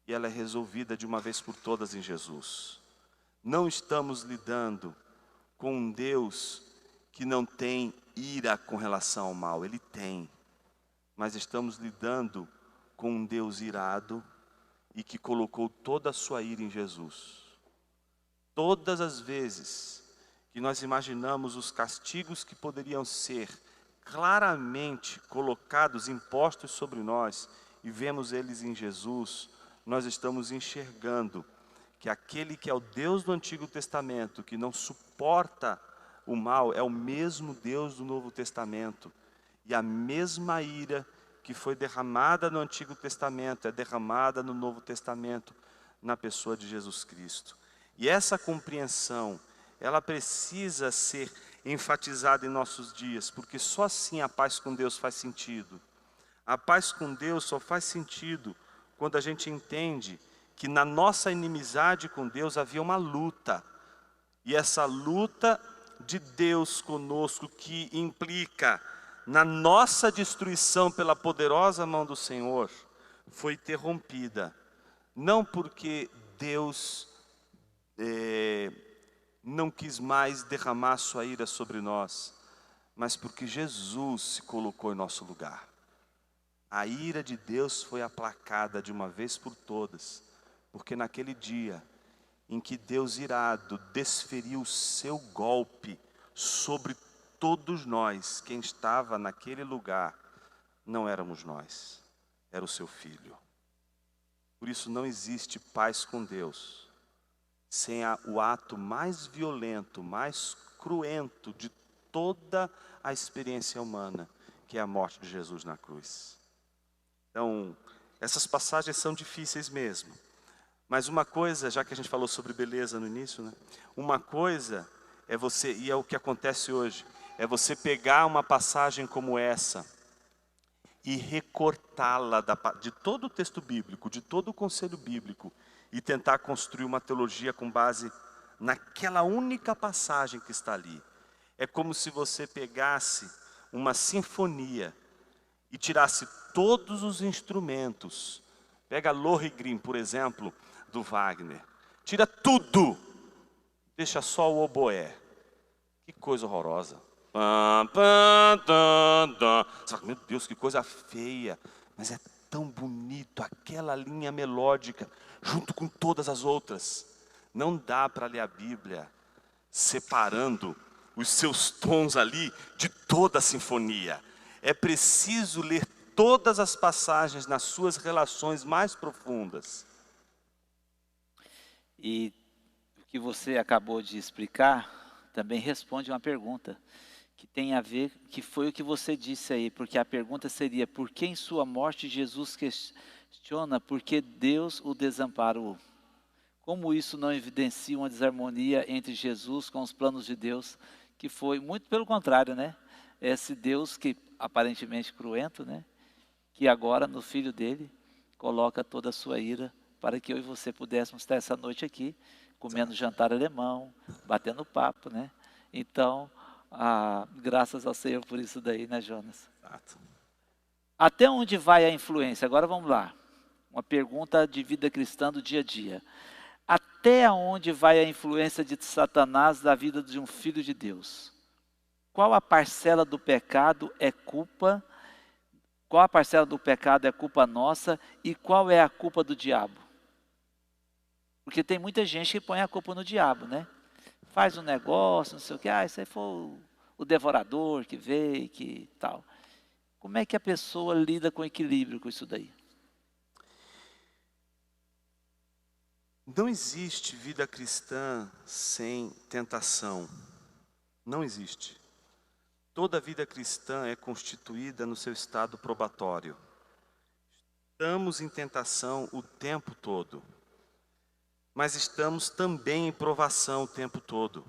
e ela é resolvida de uma vez por todas em Jesus. Não estamos lidando com um Deus que não tem ira com relação ao mal, Ele tem. Mas estamos lidando com um Deus irado e que colocou toda a sua ira em Jesus. Todas as vezes que nós imaginamos os castigos que poderiam ser claramente colocados, impostos sobre nós, e vemos eles em Jesus, nós estamos enxergando que aquele que é o Deus do Antigo Testamento, que não suporta o mal, é o mesmo Deus do Novo Testamento. E a mesma ira que foi derramada no Antigo Testamento é derramada no Novo Testamento, na pessoa de Jesus Cristo. E essa compreensão, ela precisa ser enfatizada em nossos dias, porque só assim a paz com Deus faz sentido. A paz com Deus só faz sentido quando a gente entende que na nossa inimizade com Deus havia uma luta. E essa luta de Deus conosco, que implica na nossa destruição pela poderosa mão do Senhor, foi interrompida. Não porque Deus não quis mais derramar sua ira sobre nós, mas porque Jesus se colocou em nosso lugar. A ira de Deus foi aplacada de uma vez por todas, porque naquele dia em que Deus irado desferiu o seu golpe sobre todos nós, quem estava naquele lugar não éramos nós, era o seu Filho. Por isso não existe paz com Deus sem o ato mais violento, mais cruento de toda a experiência humana, que é a morte de Jesus na cruz. Então, essas passagens são difíceis mesmo. Mas uma coisa, já que a gente falou sobre beleza no início, né? Uma coisa é você, e é o que acontece hoje, é você pegar uma passagem como essa e recortá-la de todo o texto bíblico, de todo o conselho bíblico, e tentar construir uma teologia com base naquela única passagem que está ali. É como se você pegasse uma sinfonia e tirasse todos os instrumentos. Pega Lohengrin, por exemplo, do Wagner. Tira tudo, deixa só o oboé. Que coisa horrorosa. Meu Deus, que coisa feia. Mas é tão bonito aquela linha melódica, junto com todas as outras. Não dá para ler a Bíblia separando os seus tons ali de toda a sinfonia. É preciso ler todas as passagens nas suas relações mais profundas. E o que você acabou de explicar também responde uma pergunta que tem a ver, que foi o que você disse aí, porque a pergunta seria: por que em sua morte Jesus questiona por que Deus o desamparou? Como isso não evidencia uma desarmonia entre Jesus com os planos de Deus, que foi muito pelo contrário, né? Esse Deus que aparentemente cruento, né? Que agora no Filho dele coloca toda a sua ira para que eu e você pudéssemos estar essa noite aqui, comendo jantar alemão, batendo papo, né? Então, graças ao Senhor por isso daí, né, Jonas? Exato. Até onde vai a influência? Agora vamos lá. Uma pergunta de vida cristã do dia a dia. até onde vai a influência de Satanás na vida de um filho de Deus? Qual a parcela do pecado é culpa? Qual a parcela do pecado é culpa nossa e qual é a culpa do diabo? Porque tem muita gente que põe a culpa no diabo, né? Faz um negócio, não sei o que, isso aí foi o devorador que veio, que tal. Como é que a pessoa lida com equilíbrio com isso daí? Não existe vida cristã sem tentação. Não existe. Toda vida cristã é constituída no seu estado probatório. Estamos em tentação o tempo todo. Mas estamos também em provação o tempo todo.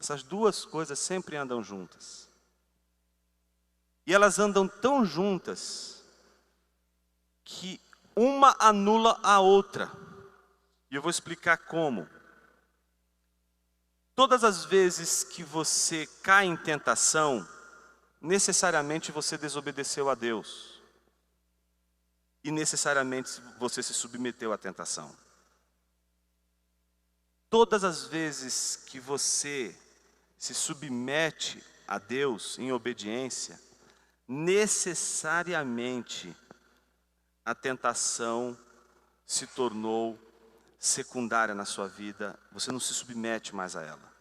Essas duas coisas sempre andam juntas. E elas andam tão juntas que uma anula a outra. E eu vou explicar como. Todas as vezes que você cai em tentação, necessariamente você desobedeceu a Deus. E necessariamente você se submeteu à tentação. Todas as vezes que você se submete a Deus em obediência, necessariamente a tentação se tornou secundária na sua vida, você não se submete mais a ela.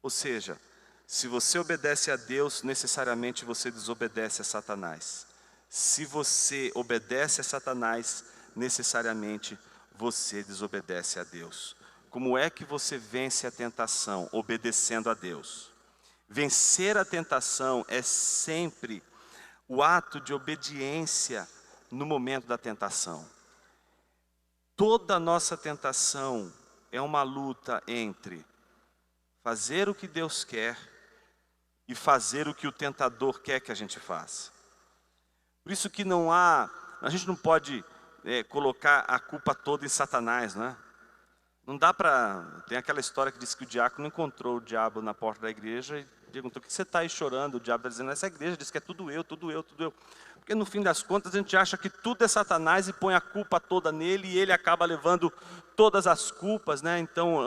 Ou seja, se você obedece a Deus, necessariamente você desobedece a Satanás. Se você obedece a Satanás, necessariamente você desobedece a Deus. Como é que você vence a tentação? Obedecendo a Deus. Vencer a tentação é sempre o ato de obediência no momento da tentação. Toda a nossa tentação é uma luta entre fazer o que Deus quer e fazer o que o tentador quer que a gente faça. Por isso que a gente não pode colocar a culpa toda em Satanás, não é? Não dá para... Tem aquela história que diz que o diácono encontrou o diabo na porta da igreja e perguntou: o que você está aí chorando? O diabo está dizendo: essa igreja diz que é tudo eu, tudo eu, tudo eu. Porque no fim das contas a gente acha que tudo é Satanás e põe a culpa toda nele e ele acaba levando todas as culpas, né? Então,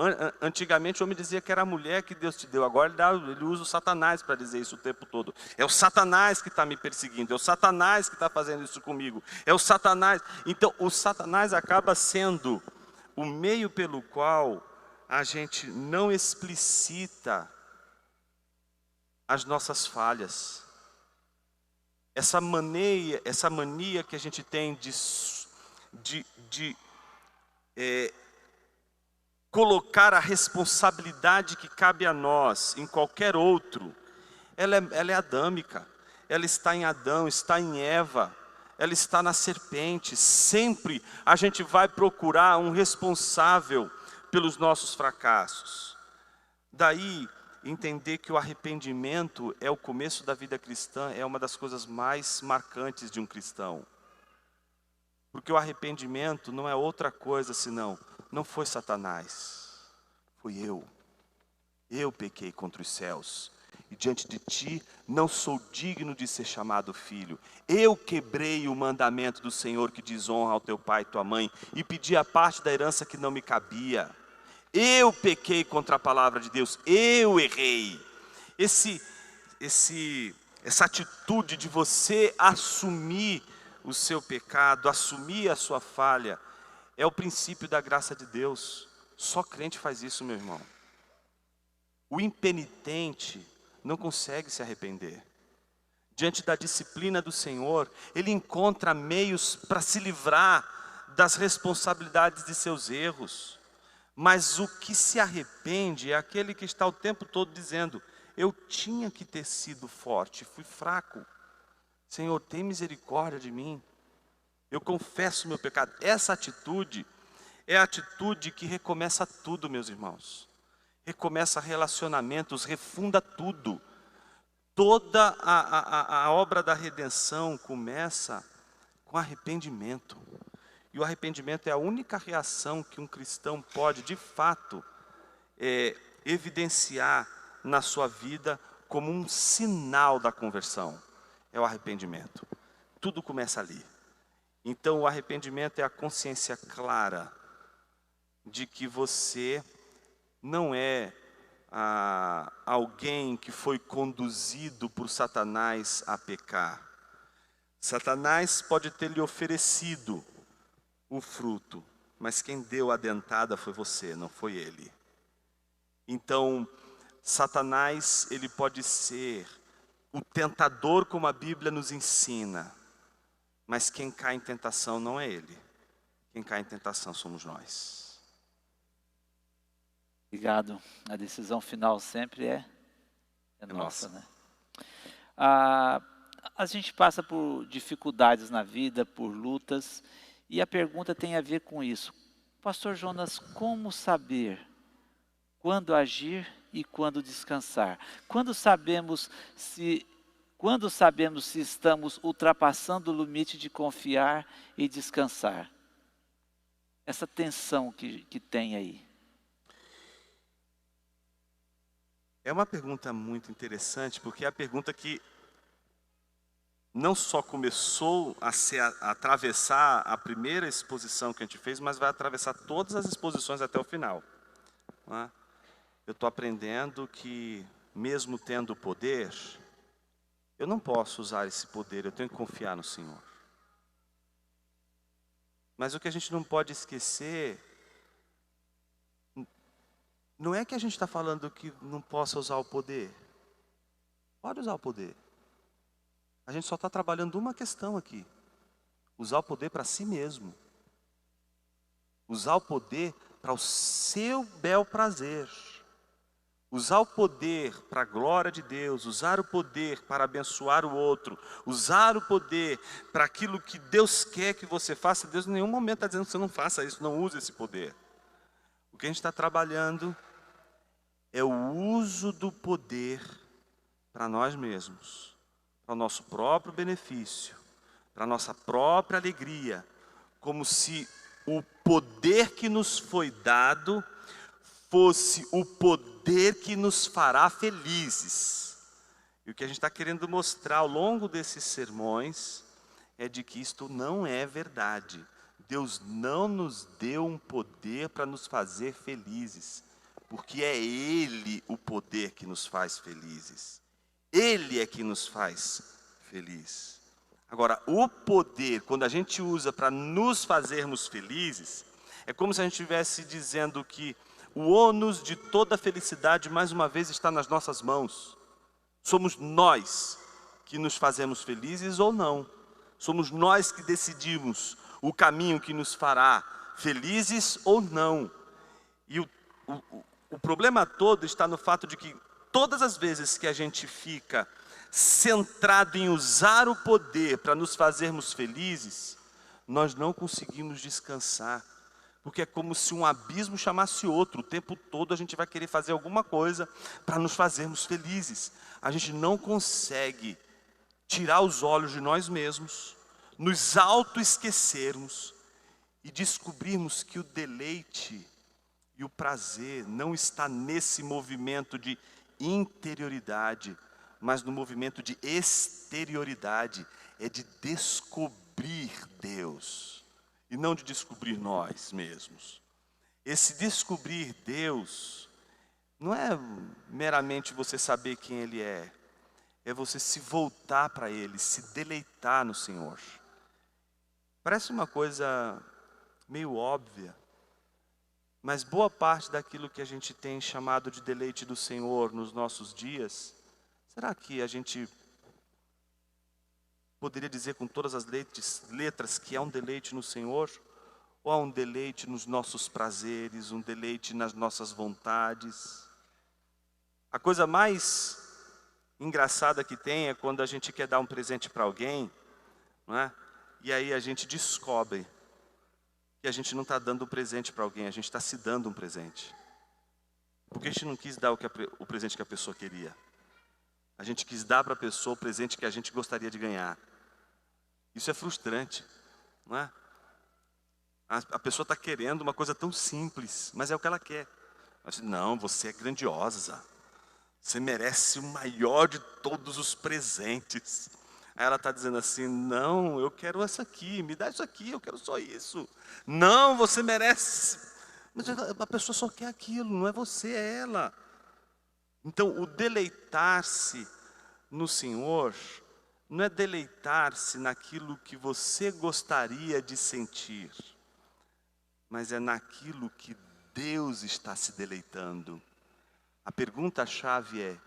antigamente o homem dizia que era a mulher que Deus te deu, agora ele usa o Satanás para dizer isso o tempo todo. É o Satanás que está me perseguindo, é o Satanás que está fazendo isso comigo, é o Satanás. Então, o Satanás acaba sendo o meio pelo qual a gente não explicita as nossas falhas. Essa mania que a gente tem de colocar a responsabilidade que cabe a nós em qualquer outro, ela é adâmica. Ela está em Adão, está em Eva, ela está na serpente. Sempre a gente vai procurar um responsável pelos nossos fracassos. Daí, entender que o arrependimento é o começo da vida cristã é uma das coisas mais marcantes de um cristão. Porque o arrependimento não é outra coisa senão: não foi Satanás, fui eu. Eu pequei contra os céus, e diante de ti não sou digno de ser chamado filho. Eu quebrei o mandamento do Senhor que diz: honra ao teu pai e tua mãe, e pedi a parte da herança que não me cabia. Eu pequei contra a palavra de Deus, eu errei. Essa atitude de você assumir o seu pecado, assumir a sua falha, é o princípio da graça de Deus. Só crente faz isso, meu irmão. O impenitente não consegue se arrepender. Diante da disciplina do Senhor, ele encontra meios para se livrar das responsabilidades de seus erros. Mas o que se arrepende é aquele que está o tempo todo dizendo: eu tinha que ter sido forte, fui fraco. Senhor, tem misericórdia de mim. Eu confesso o meu pecado. Essa atitude é a atitude que recomeça tudo, meus irmãos. Recomeça relacionamentos, refunda tudo. Toda a obra da redenção começa com arrependimento. E o arrependimento é a única reação que um cristão pode, de fato, evidenciar na sua vida como um sinal da conversão. É o arrependimento. Tudo começa ali. Então, o arrependimento é a consciência clara de que você não é alguém que foi conduzido por Satanás a pecar. Satanás pode ter lhe oferecido o fruto, mas quem deu a dentada foi você, não foi ele. Então, Satanás, ele pode ser o tentador, como a Bíblia nos ensina, mas quem cai em tentação não é ele. Quem cai em tentação somos nós. Obrigado. A decisão final sempre é nossa, nossa. né? A gente passa por dificuldades na vida, por lutas, e a pergunta tem a ver com isso. Pastor Jonas, como saber quando agir e quando descansar? Quando sabemos se estamos ultrapassando o limite de confiar e descansar? Essa tensão que tem aí. É uma pergunta muito interessante, porque é a pergunta que não só começou a atravessar a primeira exposição que a gente fez, mas vai atravessar todas as exposições até o final. Não é? Eu estou aprendendo que, mesmo tendo poder, eu não posso usar esse poder, eu tenho que confiar no Senhor. Mas o que a gente não pode esquecer, não é que a gente está falando que não possa usar o poder. Pode usar o poder. A gente só está trabalhando uma questão aqui. Usar o poder para si mesmo. Usar o poder para o seu bel prazer. Usar o poder para a glória de Deus. Usar o poder para abençoar o outro. Usar o poder para aquilo que Deus quer que você faça. Deus em nenhum momento está dizendo que você não faça isso, não use esse poder. O que a gente está trabalhando é o uso do poder para nós mesmos, para o nosso próprio benefício, para a nossa própria alegria, como se o poder que nos foi dado fosse o poder que nos fará felizes. E o que a gente está querendo mostrar ao longo desses sermões é de que isto não é verdade. Deus não nos deu um poder para nos fazer felizes, porque é Ele o poder que nos faz felizes. Ele é que nos faz feliz. Agora, o poder, quando a gente usa para nos fazermos felizes, é como se a gente estivesse dizendo que o ônus de toda a felicidade, mais uma vez, está nas nossas mãos. Somos nós que nos fazemos felizes ou não. Somos nós que decidimos o caminho que nos fará felizes ou não. E o problema todo está no fato de que todas as vezes que a gente fica centrado em usar o poder para nos fazermos felizes, nós não conseguimos descansar. Porque é como se um abismo chamasse outro. O tempo todo a gente vai querer fazer alguma coisa para nos fazermos felizes. A gente não consegue tirar os olhos de nós mesmos, nos auto-esquecermos e descobrirmos que o deleite e o prazer não está nesse movimento de interioridade, mas no movimento de exterioridade, é de descobrir Deus, e não de descobrir nós mesmos. Esse descobrir Deus, não é meramente você saber quem Ele é você se voltar para Ele, se deleitar no Senhor. Parece uma coisa meio óbvia, mas boa parte daquilo que a gente tem chamado de deleite do Senhor nos nossos dias, será que a gente poderia dizer com todas as letras que há um deleite no Senhor? Ou há um deleite nos nossos prazeres, um deleite nas nossas vontades? A coisa mais engraçada que tem é quando a gente quer dar um presente para alguém, não é? E aí a gente descobre que a gente não está dando um presente para alguém, a gente está se dando um presente. Porque a gente não quis dar o presente que a pessoa queria. A gente quis dar para a pessoa o presente que a gente gostaria de ganhar. Isso é frustrante, não é? A pessoa está querendo uma coisa tão simples, mas é o que ela quer. Mas, não, você é grandiosa. Você merece o maior de todos os presentes. Aí ela está dizendo assim, não, eu quero essa aqui, me dá isso aqui, eu quero só isso. Não, você merece Mas a pessoa só quer aquilo, não é você, é ela. Então, o deleitar-se no Senhor não é deleitar-se naquilo que você gostaria de sentir, mas é naquilo que Deus está se deleitando. A pergunta-chave é: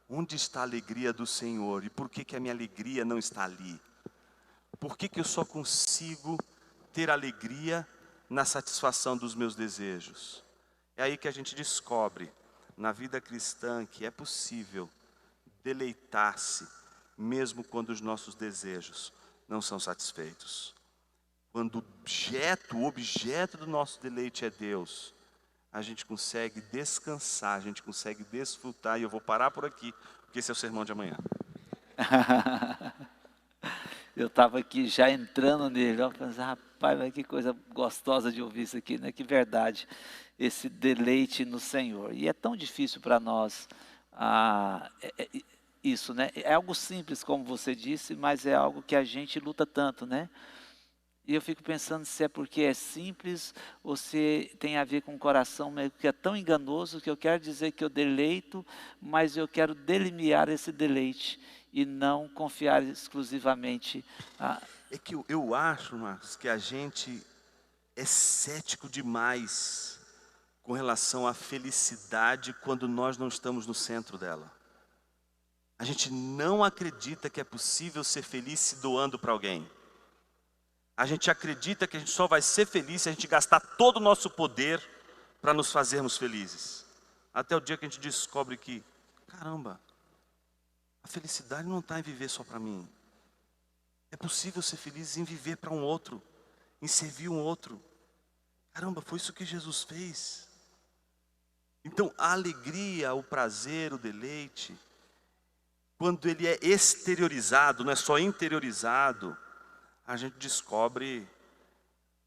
onde está a alegria do Senhor? E por que a minha alegria não está ali? Por que eu só consigo ter alegria na satisfação dos meus desejos? É aí que a gente descobre, na vida cristã, que é possível deleitar-se, mesmo quando os nossos desejos não são satisfeitos. Quando o objeto do nosso deleite é Deus, a gente consegue descansar, a gente consegue desfrutar. E eu vou parar por aqui, porque esse é o sermão de amanhã. Eu estava aqui já entrando nele, eu pensei, rapaz, mas que coisa gostosa de ouvir isso aqui, né? Que verdade, esse deleite no Senhor. E é tão difícil para nós isso, né? É algo simples, como você disse, mas é algo que a gente luta tanto, né? E eu fico pensando se é porque é simples ou se tem a ver com o coração meio que é tão enganoso que eu quero dizer que eu deleito, mas eu quero delimiar esse deleite e não confiar exclusivamente É que eu acho, Marcos, que a gente é cético demais com relação à felicidade quando nós não estamos no centro dela. A gente não acredita que é possível ser feliz se doando para alguém. A gente acredita que a gente só vai ser feliz se a gente gastar todo o nosso poder para nos fazermos felizes. Até o dia que a gente descobre que, caramba, a felicidade não está em viver só para mim. É possível ser feliz em viver para um outro, em servir um outro. Caramba, foi isso que Jesus fez. Então, a alegria, o prazer, o deleite, quando ele é exteriorizado, não é só interiorizado, a gente descobre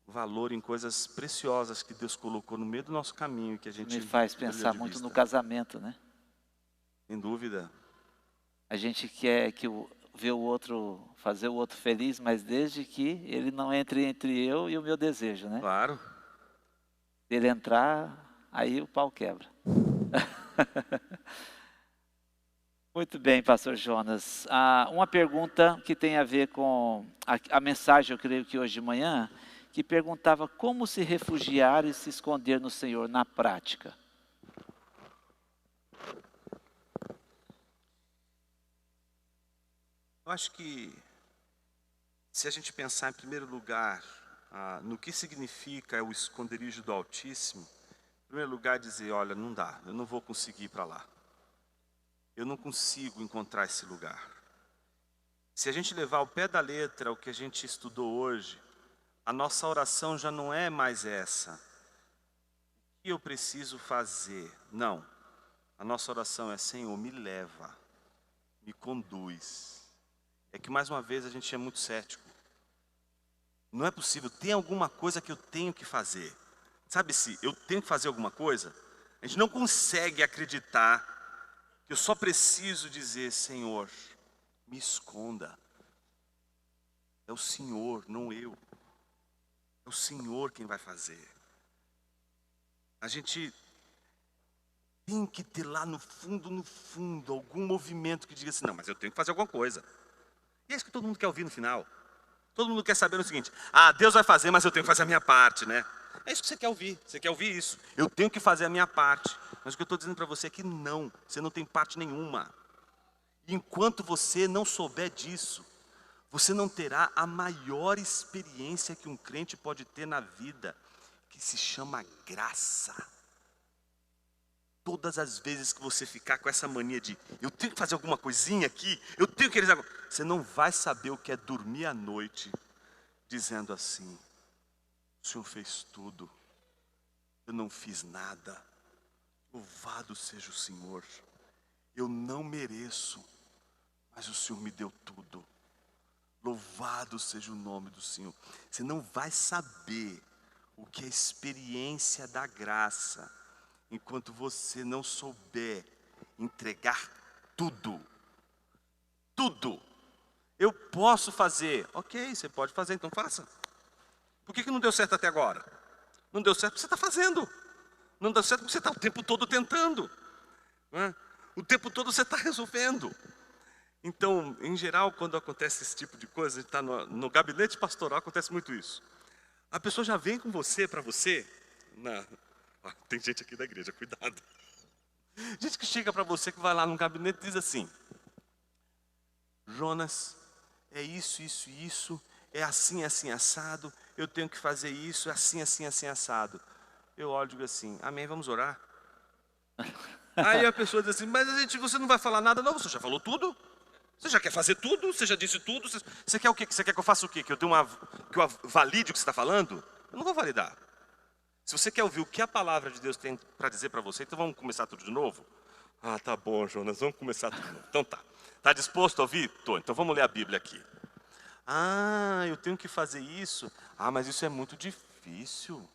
valor em coisas preciosas que Deus colocou no meio do nosso caminho, que a gente me faz pensar de muito vista. no casamento, né? Sem dúvida. A gente quer ver o outro, fazer o outro feliz, mas desde que ele não entre eu e o meu desejo, né? Claro. Se ele entrar, aí o pau quebra. Muito bem, pastor Jonas. Uma pergunta que tem a ver com a mensagem, eu creio que hoje de manhã, que perguntava como se refugiar e se esconder no Senhor na prática. Eu acho que, se a gente pensar em primeiro lugar no que significa o esconderijo do Altíssimo, em primeiro lugar dizer, olha, não dá, eu não vou conseguir ir para lá. Eu não consigo encontrar esse lugar. Se a gente levar ao pé da letra o que a gente estudou hoje, a nossa oração já não é mais essa. O que eu preciso fazer? Não. A nossa oração é, Senhor, me leva, me conduz. É que mais uma vez a gente é muito cético. Não é possível, tem alguma coisa que eu tenho que fazer. Sabe, se eu tenho que fazer alguma coisa, a gente não consegue acreditar que eu só preciso dizer, Senhor, me esconda. É o Senhor, não eu. É o Senhor quem vai fazer. A gente tem que ter lá no fundo, algum movimento que diga assim, não, mas eu tenho que fazer alguma coisa. E é isso que todo mundo quer ouvir no final. Todo mundo quer saber o seguinte, Deus vai fazer, mas eu tenho que fazer a minha parte, né? É isso que você quer ouvir isso. Eu tenho que fazer a minha parte. Mas o que eu estou dizendo para você é que não, você não tem parte nenhuma. E enquanto você não souber disso, você não terá a maior experiência que um crente pode ter na vida, que se chama graça. Todas as vezes que você ficar com essa mania de, eu tenho que fazer alguma coisinha aqui, eu tenho que realizar, você não vai saber o que é dormir à noite, dizendo assim, o Senhor fez tudo, eu não fiz nada, louvado seja o Senhor, eu não mereço, mas o Senhor me deu tudo, louvado seja o nome do Senhor. Você não vai saber o que é a experiência da graça, enquanto você não souber entregar tudo. Tudo. Eu posso fazer. Ok, você pode fazer, então faça. Por que não deu certo até agora? Não deu certo porque você está fazendo. Não dá certo porque você está o tempo todo tentando, não é? O tempo todo você está resolvendo. Então, em geral, quando acontece esse tipo de coisa, a gente está no gabinete pastoral, acontece muito isso. A pessoa já vem com você, para você, tem gente aqui da igreja, cuidado. Gente que chega para você, que vai lá no gabinete e diz assim: Jonas, é isso, isso, isso, é assim, assim, assado, eu tenho que fazer isso, é assim, assim, assim, assado. Eu olho e digo assim: amém, vamos orar? Aí a pessoa diz assim: mas você não vai falar nada? Não, você já falou tudo? Você já quer fazer tudo? Você já disse tudo? Você quer o quê? Você quer que eu faça o quê? Que eu valide o que você está falando? Eu não vou validar. Se você quer ouvir o que a palavra de Deus tem para dizer para você, então vamos começar tudo de novo? Ah, tá bom, Jonas, vamos começar tudo de novo. Então tá. Está disposto a ouvir? Tô. Então vamos ler a Bíblia aqui. Ah, eu tenho que fazer isso? Ah, mas isso é muito difícil.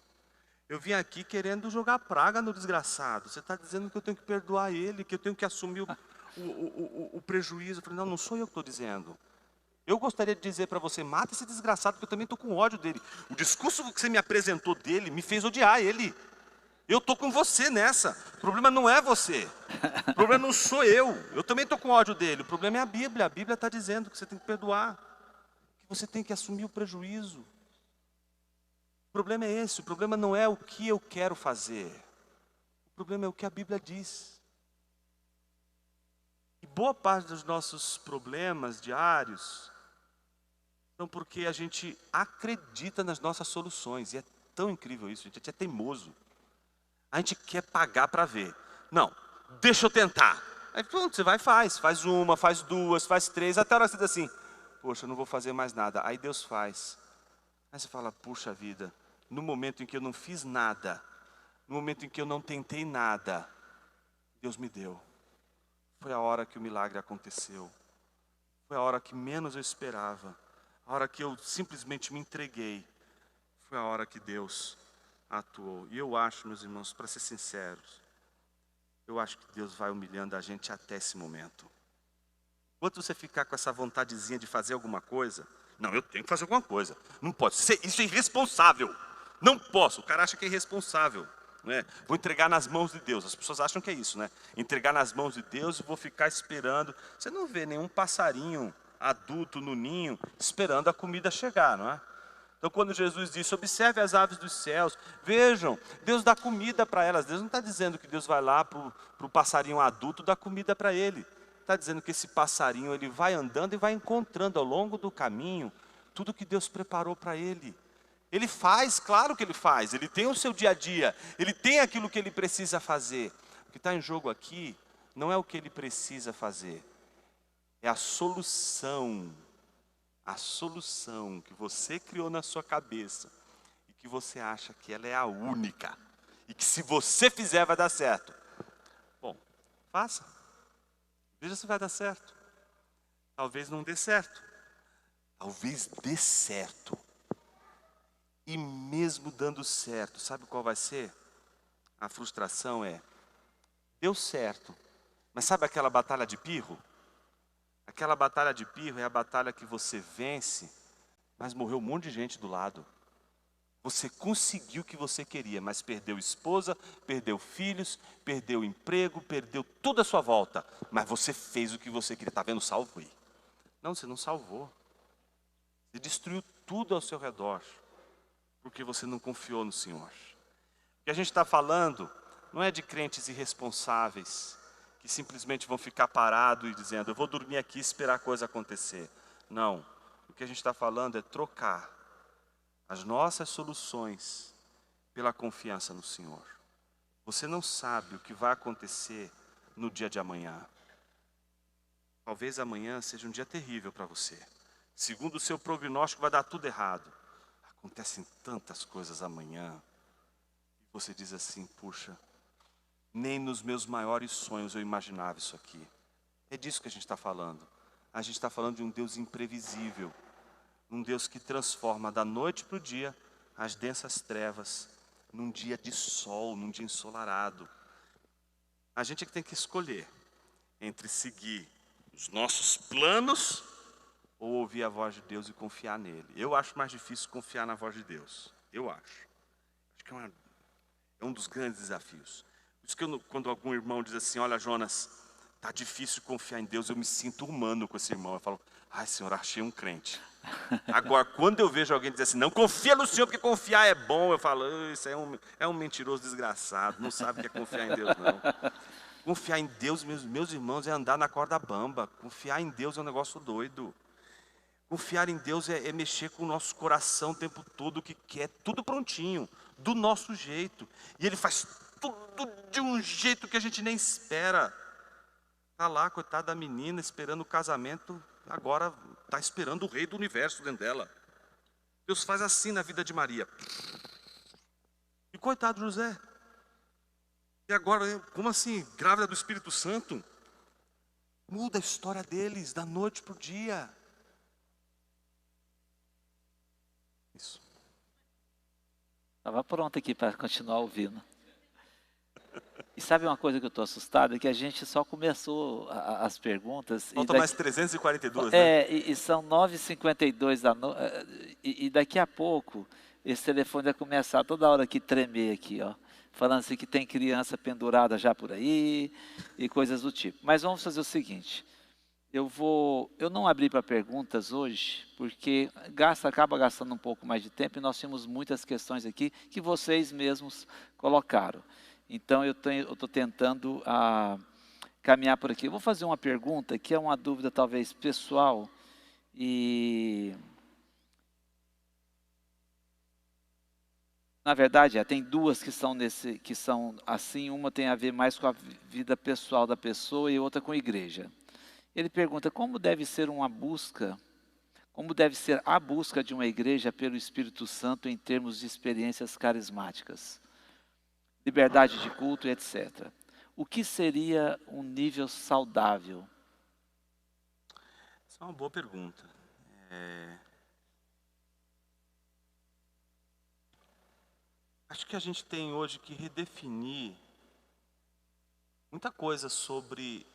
Eu vim aqui querendo jogar praga no desgraçado. Você está dizendo que eu tenho que perdoar ele, que eu tenho que assumir o prejuízo. Eu falei: não sou eu que estou dizendo. Eu gostaria de dizer para você: mata esse desgraçado, porque eu também estou com ódio dele. O discurso que você me apresentou dele me fez odiar ele. Eu estou com você nessa. O problema não é você. O problema não sou eu. Eu também estou com ódio dele. O problema é a Bíblia. A Bíblia está dizendo que você tem que perdoar, que você tem que assumir o prejuízo. O problema é esse. O problema não é o que eu quero fazer. O problema é o que a Bíblia diz. E boa parte dos nossos problemas diários são porque a gente acredita nas nossas soluções. E é tão incrível isso, gente. A gente é teimoso. A gente quer pagar para ver. Não, deixa eu tentar. Aí pronto, você vai e faz uma, faz duas, faz três, até a hora que você diz assim: poxa, eu não vou fazer mais nada. Aí Deus faz. Aí você fala: puxa vida, no momento em que eu não fiz nada, no momento em que eu não tentei nada, Deus me deu. Foi a hora que o milagre aconteceu. Foi a hora que menos eu esperava. A hora que eu simplesmente me entreguei. Foi a hora que Deus atuou. E eu acho, meus irmãos, para ser sinceros, eu acho que Deus vai humilhando a gente até esse momento. Enquanto você ficar com essa vontadezinha de fazer alguma coisa, não, eu tenho que fazer alguma coisa. Não pode ser, isso é irresponsável. Não posso. O cara acha que é irresponsável, não é? Vou entregar nas mãos de Deus. As pessoas acham que é isso, né? Entregar nas mãos de Deus e vou ficar esperando. Você não vê nenhum passarinho adulto no ninho esperando a comida chegar, não é? Então, quando Jesus disse: observe as aves dos céus, vejam, Deus dá comida para elas. Deus não está dizendo que Deus vai lá para o passarinho adulto dar comida para ele. Está dizendo que esse passarinho, ele vai andando e vai encontrando ao longo do caminho tudo que Deus preparou para ele. Ele faz, claro que ele faz, ele tem o seu dia a dia, ele tem aquilo que ele precisa fazer. O que está em jogo aqui não é o que ele precisa fazer, é a solução que você criou na sua cabeça e que você acha que ela é a única e que se você fizer vai dar certo. Bom, faça. Veja se vai dar certo. Talvez não dê certo. Talvez dê certo. E mesmo dando certo, sabe qual vai ser? A frustração é: deu certo, mas sabe aquela batalha de pirro? Aquela batalha de pirro é a batalha que você vence, mas morreu um monte de gente do lado. Você conseguiu o que você queria, mas perdeu esposa, perdeu filhos, perdeu emprego, perdeu tudo à sua volta. Mas você fez o que você queria. Está vendo? Salvei. Não, você não salvou. Você destruiu tudo ao seu redor, porque você não confiou no Senhor. O que a gente está falando não é de crentes irresponsáveis, que simplesmente vão ficar parados e dizendo: eu vou dormir aqui e esperar a coisa acontecer. Não, o que a gente está falando é trocar as nossas soluções pela confiança no Senhor. Você não sabe o que vai acontecer no dia de amanhã. Talvez amanhã seja um dia terrível para você. Segundo o seu prognóstico, vai dar tudo errado. Acontecem tantas coisas amanhã. E você diz assim: puxa, nem nos meus maiores sonhos eu imaginava isso aqui. É disso que a gente está falando. A gente está falando de um Deus imprevisível. Um Deus que transforma da noite para o dia as densas trevas num dia de sol, num dia ensolarado. A gente é que tem que escolher entre seguir os nossos planos ou ouvir a voz de Deus e confiar nele. Eu acho mais difícil confiar na voz de Deus. Eu acho. Acho que é É um dos grandes desafios. Por isso que quando algum irmão diz assim, olha Jonas, está difícil confiar em Deus, eu me sinto humano com esse irmão. Eu falo, ai Senhor, achei um crente. Agora, quando eu vejo alguém dizer assim, não confia no Senhor porque confiar é bom, eu falo, isso é um mentiroso desgraçado, não sabe o que é confiar em Deus não. Confiar em Deus, meus irmãos, é andar na corda bamba. Confiar em Deus é um negócio doido. Confiar em Deus é mexer com o nosso coração o tempo todo, que quer tudo prontinho, do nosso jeito. E Ele faz tudo de um jeito que a gente nem espera. Está lá, coitada da menina, esperando o casamento, agora está esperando o rei do universo dentro dela. Deus faz assim na vida de Maria. E coitado de José. E agora, como assim? Grávida do Espírito Santo? Muda a história deles, da noite para o dia. Isso. Estava pronto aqui para continuar ouvindo. E sabe uma coisa que eu estou assustado? É que a gente só começou as perguntas. Faltam mais 342, né? E são 9h52 da noite. E daqui a pouco, esse telefone vai começar toda hora aqui tremer aqui, ó. Falando assim que tem criança pendurada já por aí e coisas do tipo. Mas vamos fazer o seguinte. Eu não abri para perguntas hoje, porque acaba gastando um pouco mais de tempo e nós temos muitas questões aqui que vocês mesmos colocaram. Então eu estou tentando caminhar por aqui. Eu vou fazer uma pergunta que é uma dúvida talvez pessoal e na verdade tem duas que são assim. Uma tem a ver mais com a vida pessoal da pessoa e outra com a igreja. Ele pergunta como deve ser a busca de uma igreja pelo Espírito Santo em termos de experiências carismáticas, liberdade de culto, etc. O que seria um nível saudável? Essa é uma boa pergunta. Acho que a gente tem hoje que redefinir muita coisa sobre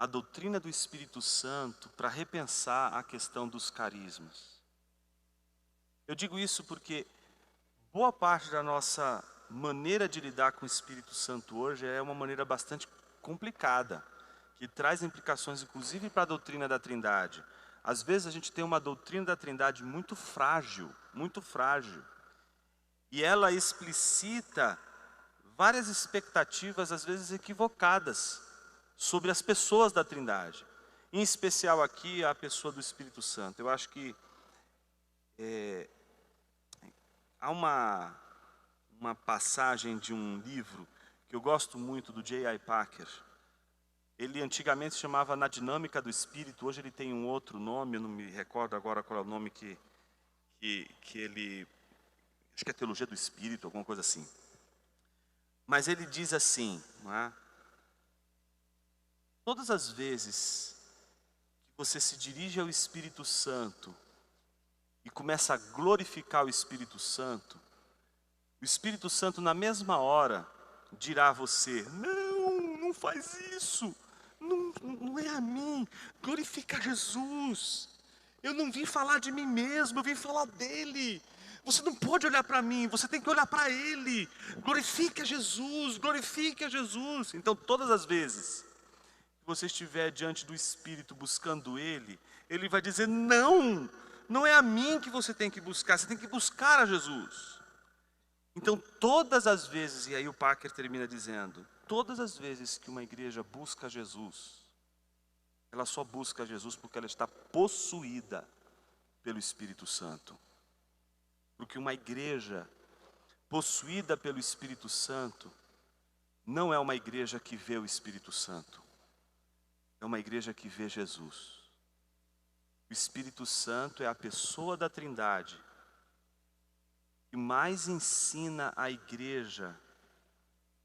a doutrina do Espírito Santo para repensar a questão dos carismas. Eu digo isso porque boa parte da nossa maneira de lidar com o Espírito Santo hoje é uma maneira bastante complicada, que traz implicações inclusive para a doutrina da Trindade. Às vezes a gente tem uma doutrina da Trindade muito frágil, e ela explicita várias expectativas, às vezes equivocadas, sobre as pessoas da Trindade, em especial aqui a pessoa do Espírito Santo. Eu acho que há uma passagem de um livro que eu gosto muito, do J.I. Packer. Ele antigamente se chamava Na Dinâmica do Espírito, hoje ele tem um outro nome, eu não me recordo agora qual é o nome que ele... Acho que é Teologia do Espírito, alguma coisa assim. Mas ele diz assim, não é? Todas as vezes que você se dirige ao Espírito Santo e começa a glorificar o Espírito Santo na mesma hora dirá a você, não faz isso, não é a mim, glorifica Jesus. Eu não vim falar de mim mesmo, eu vim falar dele. Você não pode olhar para mim, você tem que olhar para ele. Glorifique a Jesus, glorifique a Jesus. Então todas as vezes você estiver diante do Espírito buscando Ele, Ele vai dizer, não é a mim que você tem que buscar, você tem que buscar a Jesus. Então todas as vezes, e aí o Packer termina dizendo, todas as vezes que uma igreja busca Jesus, ela só busca Jesus porque ela está possuída pelo Espírito Santo. Porque uma igreja possuída pelo Espírito Santo não é uma igreja que vê o Espírito Santo. É uma igreja que vê Jesus. O Espírito Santo é a pessoa da Trindade que mais ensina a igreja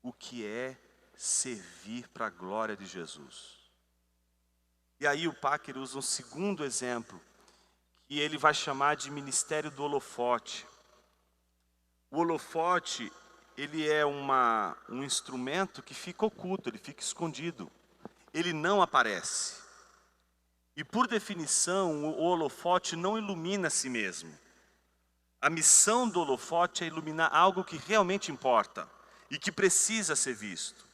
o que é servir para a glória de Jesus. E aí o Packer usa um segundo exemplo, que ele vai chamar de ministério do holofote. O holofote, ele é um instrumento que fica oculto, ele fica escondido. Ele não aparece. E por definição, o holofote não ilumina a si mesmo. A missão do holofote é iluminar algo que realmente importa. e que precisa ser visto.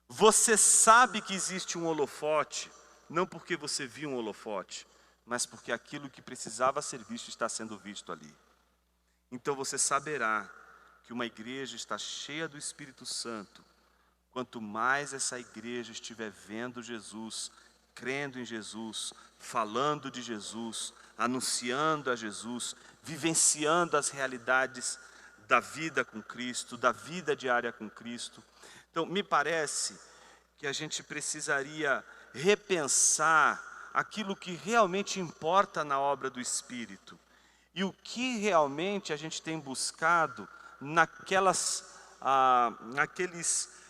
Você sabe que existe um holofote, não porque você viu um holofote, mas porque aquilo que precisava ser visto está sendo visto ali. Então você saberá que uma igreja está cheia do Espírito Santo, quanto mais essa igreja estiver vendo Jesus, crendo em Jesus, falando de Jesus, anunciando a Jesus, vivenciando as realidades da vida com Cristo, da vida diária com Cristo. Então, me parece que a gente precisaria repensar aquilo que realmente importa na obra do Espírito e o que realmente a gente tem buscado naqueles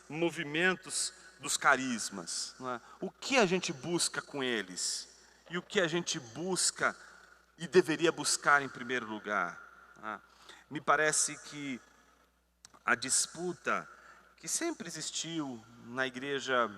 movimentos dos carismas, não é? O que a gente busca com eles e o que a gente busca e deveria buscar em primeiro lugar, não é? Me parece que a disputa que sempre existiu na igreja,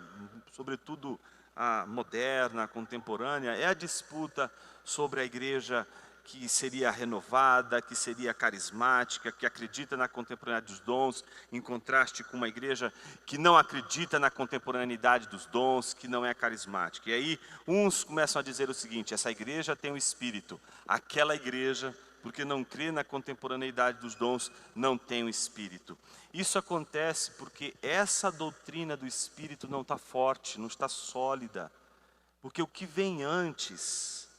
sobretudo a moderna, a contemporânea, é a disputa sobre a igreja que seria renovada, que seria carismática, que acredita na contemporaneidade dos dons, em contraste com uma igreja que não acredita na contemporaneidade dos dons, que não é carismática. E aí uns começam a dizer o seguinte: essa igreja tem o Espírito, aquela igreja, porque não crê na contemporaneidade dos dons, não tem o Espírito. Isso acontece porque essa doutrina do Espírito não está forte, não está sólida. Porque o que vem antes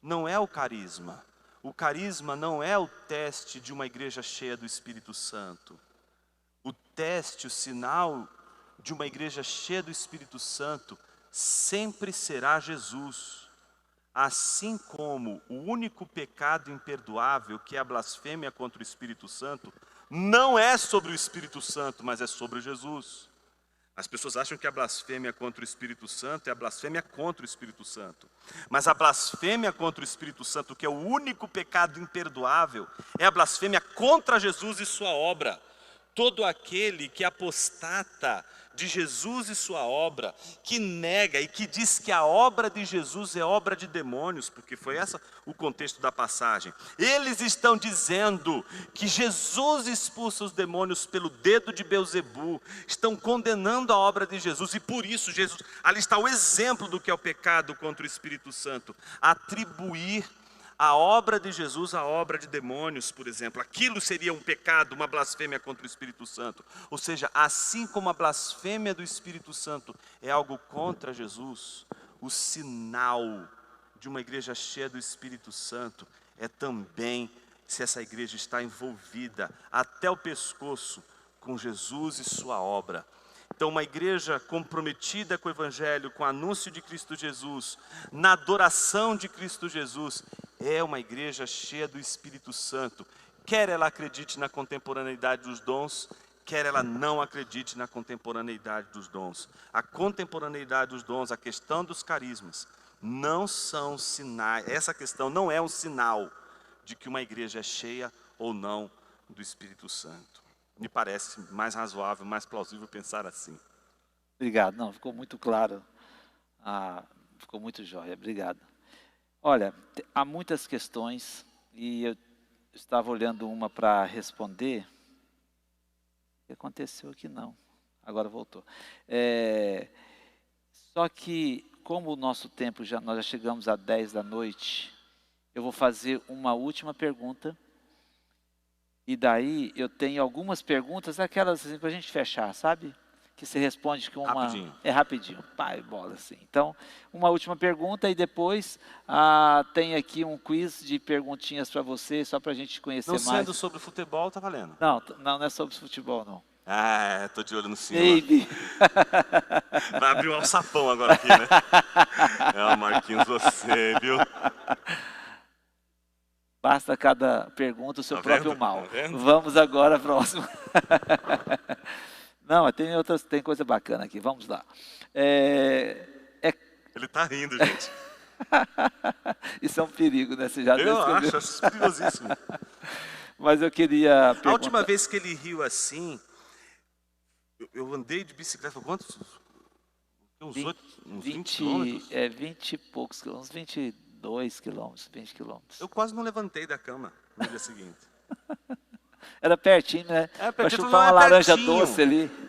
não é o carisma. O carisma não é o teste de uma igreja cheia do Espírito Santo. O teste, o sinal de uma igreja cheia do Espírito Santo sempre será Jesus. Assim como o único pecado imperdoável, que é a blasfêmia contra o Espírito Santo, não é sobre o Espírito Santo, mas é sobre Jesus. As pessoas acham que a blasfêmia contra o Espírito Santo é a blasfêmia contra o Espírito Santo. Mas a blasfêmia contra o Espírito Santo, que é o único pecado imperdoável, é a blasfêmia contra Jesus e sua obra. Todo aquele que apostata de Jesus e sua obra, que nega e que diz que a obra de Jesus é obra de demônios, porque foi esse o contexto da passagem. Eles estão dizendo que Jesus expulsa os demônios pelo dedo de Belzebu, estão condenando a obra de Jesus, e por isso Jesus, ali está o exemplo do que é o pecado contra o Espírito Santo, atribuir a obra de Jesus, a obra de demônios, por exemplo. Aquilo seria um pecado, uma blasfêmia contra o Espírito Santo. Ou seja, assim como a blasfêmia do Espírito Santo é algo contra Jesus, o sinal de uma igreja cheia do Espírito Santo é também se essa igreja está envolvida até o pescoço com Jesus e sua obra. Então, uma igreja comprometida com o Evangelho, com o anúncio de Cristo Jesus, na adoração de Cristo Jesus, é uma igreja cheia do Espírito Santo. Quer ela acredite na contemporaneidade dos dons, quer ela não acredite na contemporaneidade dos dons. A contemporaneidade dos dons, a questão dos carismas, não são sinais, essa questão não é um sinal de que uma igreja é cheia ou não do Espírito Santo. Me parece mais razoável, mais plausível pensar assim. Obrigado. Não, ficou muito claro. Ficou muito jóia. Obrigado. Olha, há muitas questões e eu estava olhando uma para responder. O que aconteceu aqui? Não. Agora voltou. Só que, como o nosso tempo, nós já chegamos às 10 da noite, eu vou fazer uma última pergunta. E daí eu tenho algumas perguntas, aquelas assim, para a gente fechar, sabe? Que você responde com uma... Rapidinho. É rapidinho, pai, bola assim. Então, uma última pergunta e depois tem aqui um quiz de perguntinhas para você, só para a gente conhecer mais. Não sendo sobre futebol, tá valendo. Não é sobre futebol, não. Tô de olho no senhor. Baby. Vai abrir um alçapão agora aqui, né? Marquinhos, você, viu? Basta cada pergunta o seu próprio mal. Tá vendo? Vamos agora à próxima. Não, tem coisa bacana aqui. Vamos lá. Ele tá rindo, gente. Isso é um perigo, né? Você já Eu descobriu. acho perigosíssimo. Mas eu queria perguntar... A última vez que ele riu assim, eu andei de bicicleta, quantos? Uns 20 quilômetros? 20 e poucos quilômetros, uns 22 quilômetros, 20 quilômetros. Eu quase não levantei da cama no dia seguinte. Era pertinho, né? É, Para pertinho, chupar não é uma laranja pertinho. doce ali.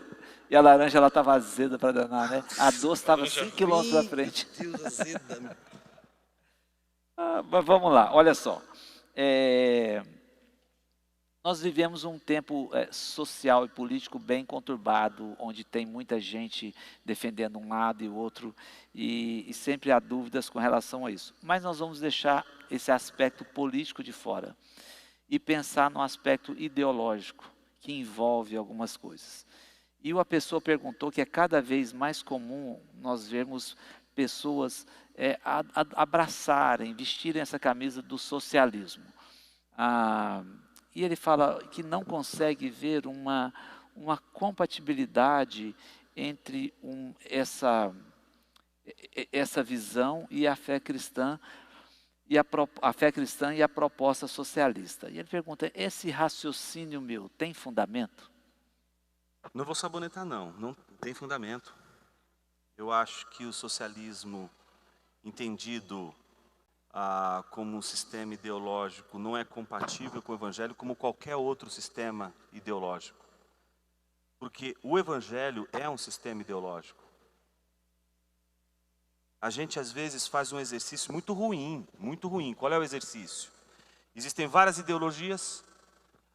E a laranja, ela estava azeda para danar, né? A doce estava 5 quilômetros à frente. Meu Deus, azeda. Mas vamos lá, olha só. Nós vivemos um tempo social e político bem conturbado, onde tem muita gente defendendo um lado e o outro, e sempre há dúvidas com relação a isso. Mas nós vamos deixar esse aspecto político de fora e pensar no aspecto ideológico, que envolve algumas coisas. E uma pessoa perguntou que é cada vez mais comum nós vermos pessoas abraçarem, vestirem essa camisa do socialismo. E ele fala que não consegue ver uma compatibilidade entre essa visão e a fé cristã, a fé cristã e a proposta socialista. E ele pergunta, esse raciocínio meu tem fundamento? Não vou sabonetar, não tem fundamento. Eu acho que o socialismo, entendido como um sistema ideológico, não é compatível com o Evangelho como qualquer outro sistema ideológico. Porque o Evangelho é um sistema ideológico. A gente às vezes faz um exercício muito ruim, muito ruim. Qual é o exercício? Existem várias ideologias,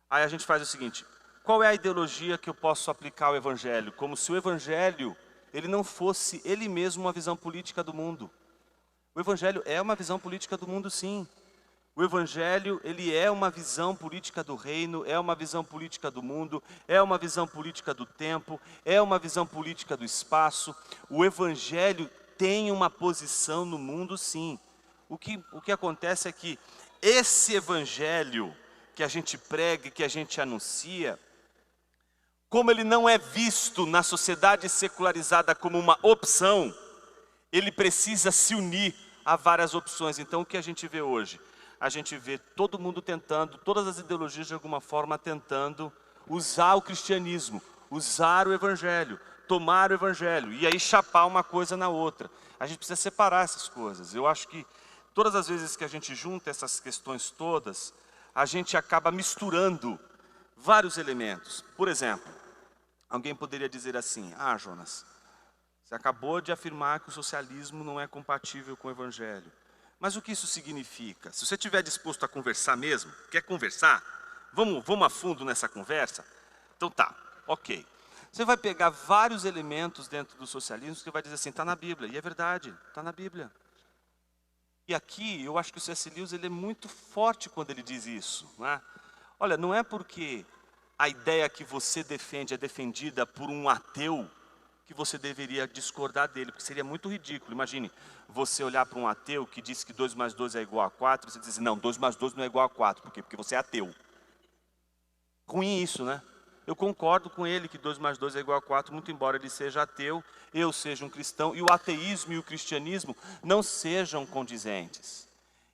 aí a gente faz o seguinte: qual é a ideologia que eu posso aplicar ao Evangelho? Como se o Evangelho, ele não fosse ele mesmo uma visão política do mundo. O Evangelho é uma visão política do mundo, sim. O Evangelho, ele é uma visão política do reino, é uma visão política do mundo, é uma visão política do tempo, é uma visão política do espaço. O Evangelho tem uma posição no mundo, sim. O que acontece é que esse Evangelho que a gente prega e que a gente anuncia, como ele não é visto na sociedade secularizada como uma opção, ele precisa se unir a várias opções. Então o que a gente vê hoje? A gente vê todo mundo tentando, todas as ideologias de alguma forma tentando usar o cristianismo, usar o Evangelho, tomar o Evangelho e aí chapar uma coisa na outra. A gente precisa separar essas coisas. Eu acho que todas as vezes que a gente junta essas questões todas, a gente acaba misturando vários elementos. Por exemplo, alguém poderia dizer assim: ah, Jonas, você acabou de afirmar que o socialismo não é compatível com o Evangelho. Mas o que isso significa? Se você estiver disposto a conversar mesmo, quer conversar? Vamos a fundo nessa conversa? Então tá, ok. Você vai pegar vários elementos dentro do socialismo que vai dizer assim, está na Bíblia. E é verdade, está na Bíblia. E aqui, eu acho que o C.S. Lewis ele é muito forte quando ele diz isso. Não é? Olha, não é porque a ideia que você defende é defendida por um ateu que você deveria discordar dele, porque seria muito ridículo. Imagine, você olhar para um ateu que diz que 2 mais 2 é igual a 4, você diz assim, não, 2 mais 2 não é igual a 4. Por quê? Porque você é ateu. Ruim isso, né? Eu concordo com ele que 2 mais 2 é igual a 4, muito embora ele seja ateu, eu seja um cristão, e o ateísmo e o cristianismo não sejam condizentes.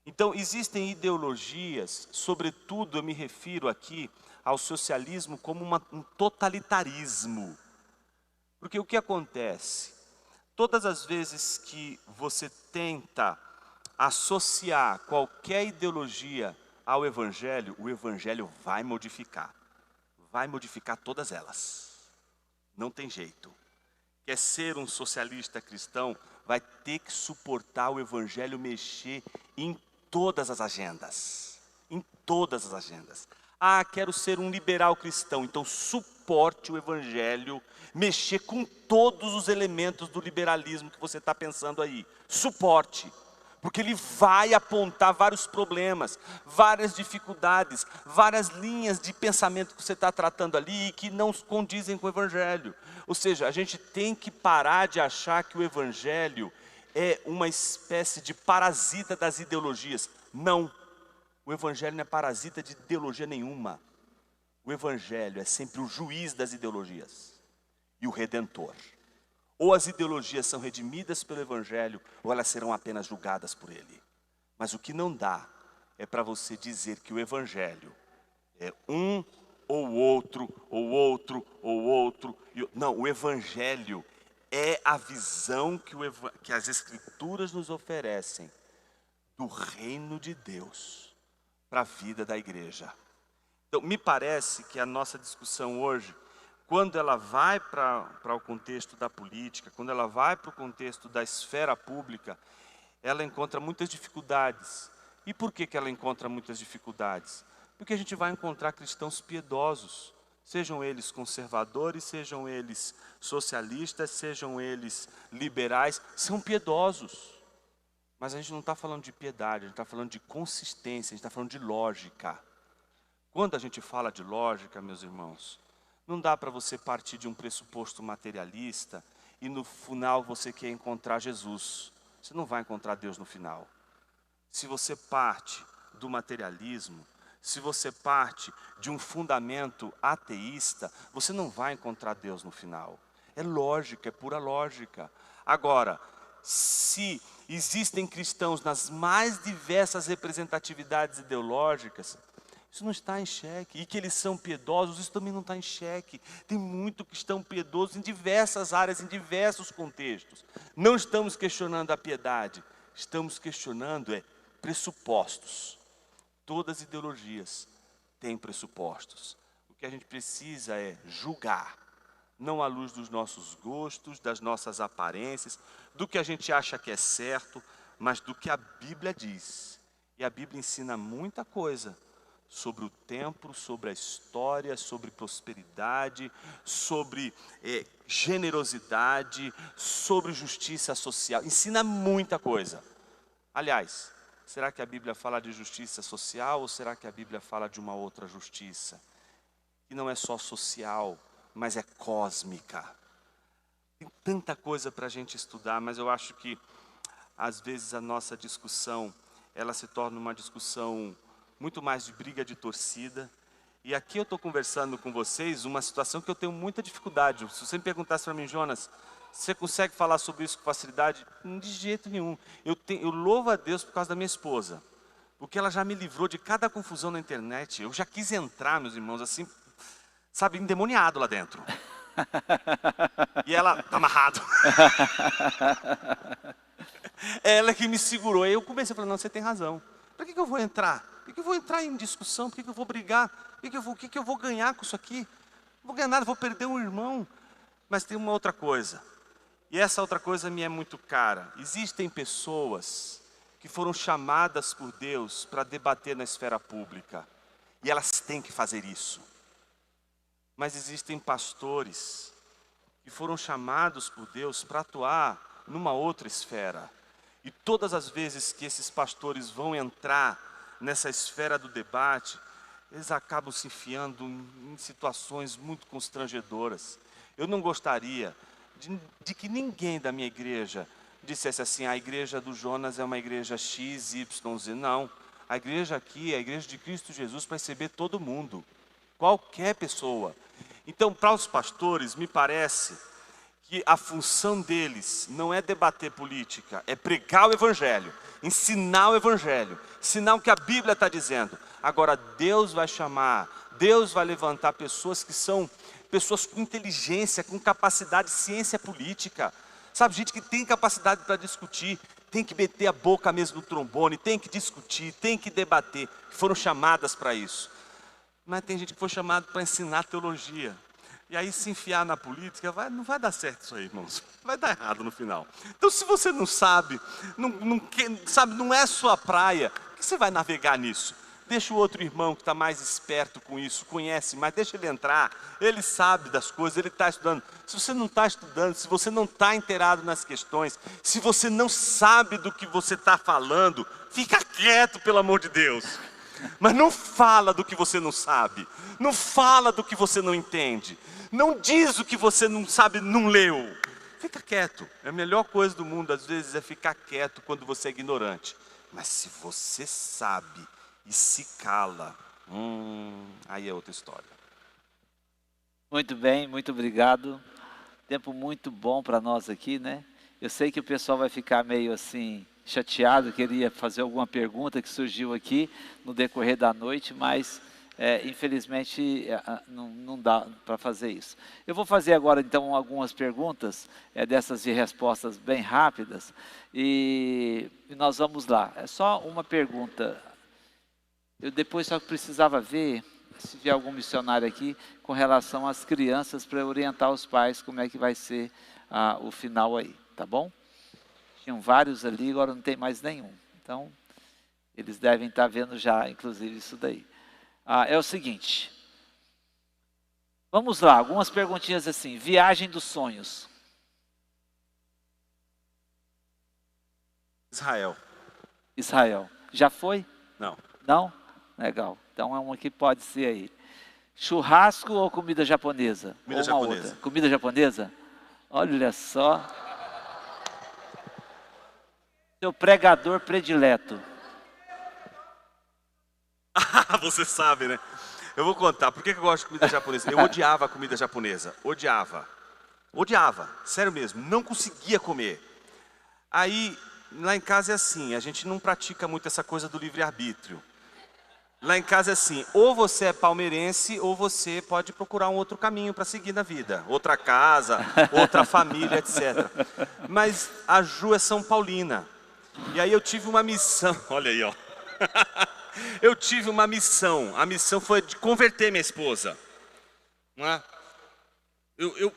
Então, existem ideologias, sobretudo eu me refiro aqui ao socialismo como um totalitarismo. Porque o que acontece? Todas as vezes que você tenta associar qualquer ideologia ao Evangelho, o Evangelho vai modificar todas elas. Não tem jeito. Quer ser um socialista cristão, vai ter que suportar o Evangelho mexer em todas as agendas. Em todas as agendas. Ah, quero ser um liberal cristão, então suporte o Evangelho mexer com todos os elementos do liberalismo que você está pensando aí. Suporte, porque ele vai apontar vários problemas, várias dificuldades, várias linhas de pensamento que você está tratando ali e que não condizem com o Evangelho. Ou seja, a gente tem que parar de achar que o Evangelho é uma espécie de parasita das ideologias. Não. O Evangelho não é parasita de ideologia nenhuma. O Evangelho é sempre o juiz das ideologias e o redentor. Ou as ideologias são redimidas pelo Evangelho, ou elas serão apenas julgadas por ele. Mas o que não dá é para você dizer que o Evangelho é um ou outro, ou outro, ou outro. Não, o Evangelho é a visão que as Escrituras nos oferecem do reino de Deus para a vida da igreja. Então, me parece que a nossa discussão hoje, quando ela vai para o contexto da política, quando ela vai para o contexto da esfera pública, ela encontra muitas dificuldades. E por que ela encontra muitas dificuldades? Porque a gente vai encontrar cristãos piedosos, sejam eles conservadores, sejam eles socialistas, sejam eles liberais, são piedosos. Mas a gente não está falando de piedade, a gente está falando de consistência, a gente está falando de lógica. Quando a gente fala de lógica, meus irmãos, não dá para você partir de um pressuposto materialista e no final você quer encontrar Jesus. Você não vai encontrar Deus no final. Se você parte do materialismo, se você parte de um fundamento ateísta, você não vai encontrar Deus no final. É lógica, é pura lógica. Agora, se existem cristãos nas mais diversas representatividades ideológicas, isso não está em xeque. E que eles são piedosos, isso também não está em xeque. Tem muito cristão piedoso em diversas áreas, em diversos contextos. Não estamos questionando a piedade, estamos questionando pressupostos. Todas as ideologias têm pressupostos. O que a gente precisa é julgar, não à luz dos nossos gostos, das nossas aparências, do que a gente acha que é certo, mas do que a Bíblia diz. E a Bíblia ensina muita coisa sobre o tempo, sobre a história, sobre prosperidade, sobre generosidade, sobre justiça social. Ensina muita coisa. Aliás, será que a Bíblia fala de justiça social ou será que a Bíblia fala de uma outra justiça? Que não é só social, mas é cósmica. Tem tanta coisa para a gente estudar, mas eu acho que às vezes a nossa discussão, ela se torna uma discussão muito mais de briga de torcida. E aqui eu estou conversando com vocês uma situação que eu tenho muita dificuldade. Se você me perguntasse para mim, Jonas, você consegue falar sobre isso com facilidade? De jeito nenhum. Eu louvo a Deus por causa da minha esposa, porque ela já me livrou de cada confusão na internet. Eu já quis entrar, meus irmãos, assim, sabe, endemoniado lá dentro. E ela, tá amarrado. Ela que me segurou. Aí eu comecei a falar, não, você tem razão. Para que eu vou entrar? Por que eu vou entrar em discussão? Por que eu vou brigar? O que eu vou ganhar com isso aqui? Não vou ganhar nada, vou perder um irmão. Mas tem uma outra coisa. E essa outra coisa me é muito cara. Existem pessoas que foram chamadas por Deus para debater na esfera pública. E elas têm que fazer isso. Mas existem pastores que foram chamados por Deus para atuar numa outra esfera. E todas as vezes que esses pastores vão entrar nessa esfera do debate, eles acabam se enfiando em situações muito constrangedoras. Eu não gostaria de que ninguém da minha igreja dissesse assim, a igreja do Jonas é uma igreja X, Y, Z. Não, a igreja aqui é a igreja de Cristo Jesus para receber todo mundo, qualquer pessoa. Então, para os pastores, me parece que a função deles não é debater política, é pregar o Evangelho, ensinar o Evangelho, ensinar o que a Bíblia está dizendo. Agora, Deus vai chamar, Deus vai levantar pessoas que são pessoas com inteligência, com capacidade de ciência política. Sabe, gente que tem capacidade para discutir, tem que meter a boca mesmo no trombone, tem que discutir, tem que debater, que foram chamadas para isso. Mas tem gente que foi chamada para ensinar teologia. E aí se enfiar na política, não vai dar certo isso aí, irmãos. Vai dar errado no final. Então se você não sabe, não é sua praia, por que você vai navegar nisso? Deixa o outro irmão que está mais esperto com isso, conhece, mas deixa ele entrar. Ele sabe das coisas, ele está estudando. Se você não está estudando, se você não está inteirado nas questões, se você não sabe do que você está falando, fica quieto, pelo amor de Deus. Mas não fala do que você não sabe. Não fala do que você não entende. Não diz o que você não sabe, não leu. Fica quieto. A melhor coisa do mundo, às vezes, é ficar quieto quando você é ignorante. Mas se você sabe e se cala, aí é outra história. Muito bem, muito obrigado. Tempo muito bom para nós aqui, né? Eu sei que o pessoal vai ficar meio assim chateado, queria fazer alguma pergunta que surgiu aqui no decorrer da noite, mas infelizmente não dá para fazer isso. Eu vou fazer agora então algumas perguntas, dessas de respostas bem rápidas, e nós vamos lá. É só uma pergunta. Eu depois só precisava ver se tiver algum missionário aqui, com relação às crianças, para orientar os pais como é que vai ser o final aí, tá bom? Tinham vários ali, agora não tem mais nenhum. Então, eles devem estar vendo já, inclusive, isso daí. É o seguinte. Vamos lá, algumas perguntinhas assim. Viagem dos sonhos. Israel. Já foi? Não. Não? Legal. Então é uma que pode ser aí. Churrasco ou comida japonesa? Comida ou uma japonesa. outra? Comida japonesa? Olha só. Seu pregador predileto? Você sabe, né? Eu vou contar. Por que eu gosto de comida japonesa? Eu odiava a comida japonesa. Odiava. Sério mesmo. Não conseguia comer. Aí, lá em casa é assim. A gente não pratica muito essa coisa do livre-arbítrio. Lá em casa é assim. Ou você é palmeirense, ou você pode procurar um outro caminho para seguir na vida. Outra casa, outra família, etc. Mas a Ju é São Paulina. E aí eu tive uma missão. Olha aí, ó. Eu tive uma missão. A missão foi de converter minha esposa. Não é?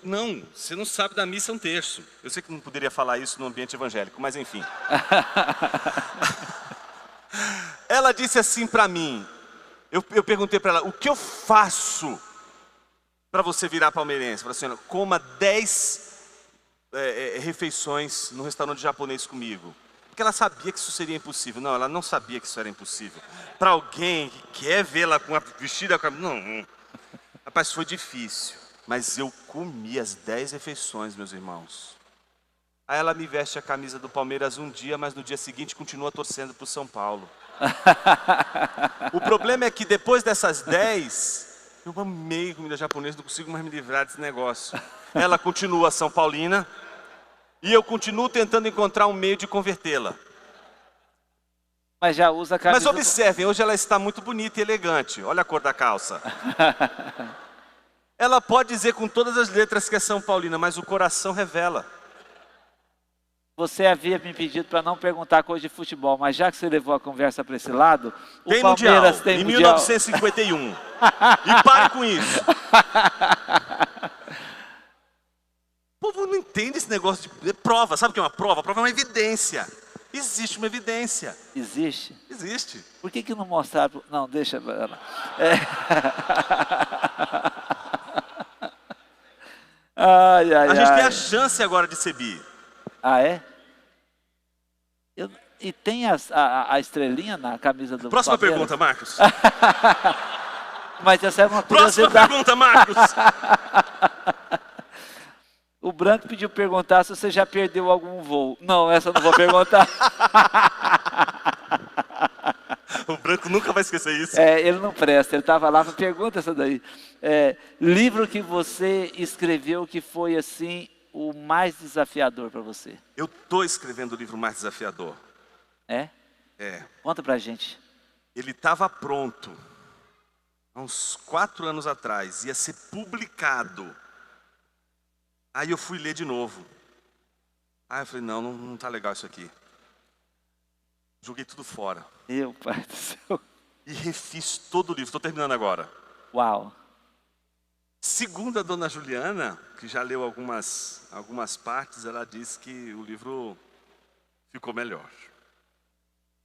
Não, você não sabe da missa um terço. Eu sei que não poderia falar isso no ambiente evangélico, mas enfim. Ela disse assim para mim. Eu perguntei para ela, o que eu faço para você virar palmeirense? Ela falou assim, coma 10 refeições no restaurante japonês comigo. Porque ela sabia que isso seria impossível. Não, ela não sabia que isso era impossível. Para alguém que quer vê-la com a vestida... Não. Rapaz, foi difícil. Mas eu comi as 10 refeições, meus irmãos. Aí ela me veste a camisa do Palmeiras um dia, mas no dia seguinte continua torcendo para o São Paulo. O problema é que depois dessas 10, eu amei comida japonesa, não consigo mais me livrar desse negócio. Ela continua São Paulina. E eu continuo tentando encontrar um meio de convertê-la. Mas já usa a camisa... Mas observem, hoje ela está muito bonita e elegante. Olha a cor da calça. Ela pode dizer com todas as letras que é São Paulina, mas o coração revela. Você havia me pedido para não perguntar coisa de futebol, mas já que você levou a conversa para esse lado, tem o Palmeiras mundial, tem em mundial. 1951. E pare com isso. O povo não entende esse negócio de prova. Sabe o que é uma prova? A prova é uma evidência. Existe uma evidência. Existe? Existe. Por que não mostraram? Não, deixa... A gente tem a chance agora de ser bi. Ah, é? E tem a estrelinha na camisa do Próxima Palmeiras? pergunta, Marcos. Mas essa é uma Próxima curiosidade. pergunta, Marcos. O Branco pediu perguntar se você já perdeu algum voo. Não, essa eu não vou perguntar. O Branco nunca vai esquecer isso. Ele não presta, ele estava lá, pergunta essa daí. Livro que você escreveu que foi assim o mais desafiador para você? Eu estou escrevendo o livro mais desafiador. É? É. Conta pra gente. Ele estava pronto há uns 4 anos atrás, ia ser publicado. Aí eu fui ler de novo. Aí eu falei, não tá legal isso aqui. Joguei tudo fora. Meu pai do céu. E refiz todo o livro, estou terminando agora. Uau. Segundo a dona Juliana, que já leu algumas partes, ela disse que o livro ficou melhor.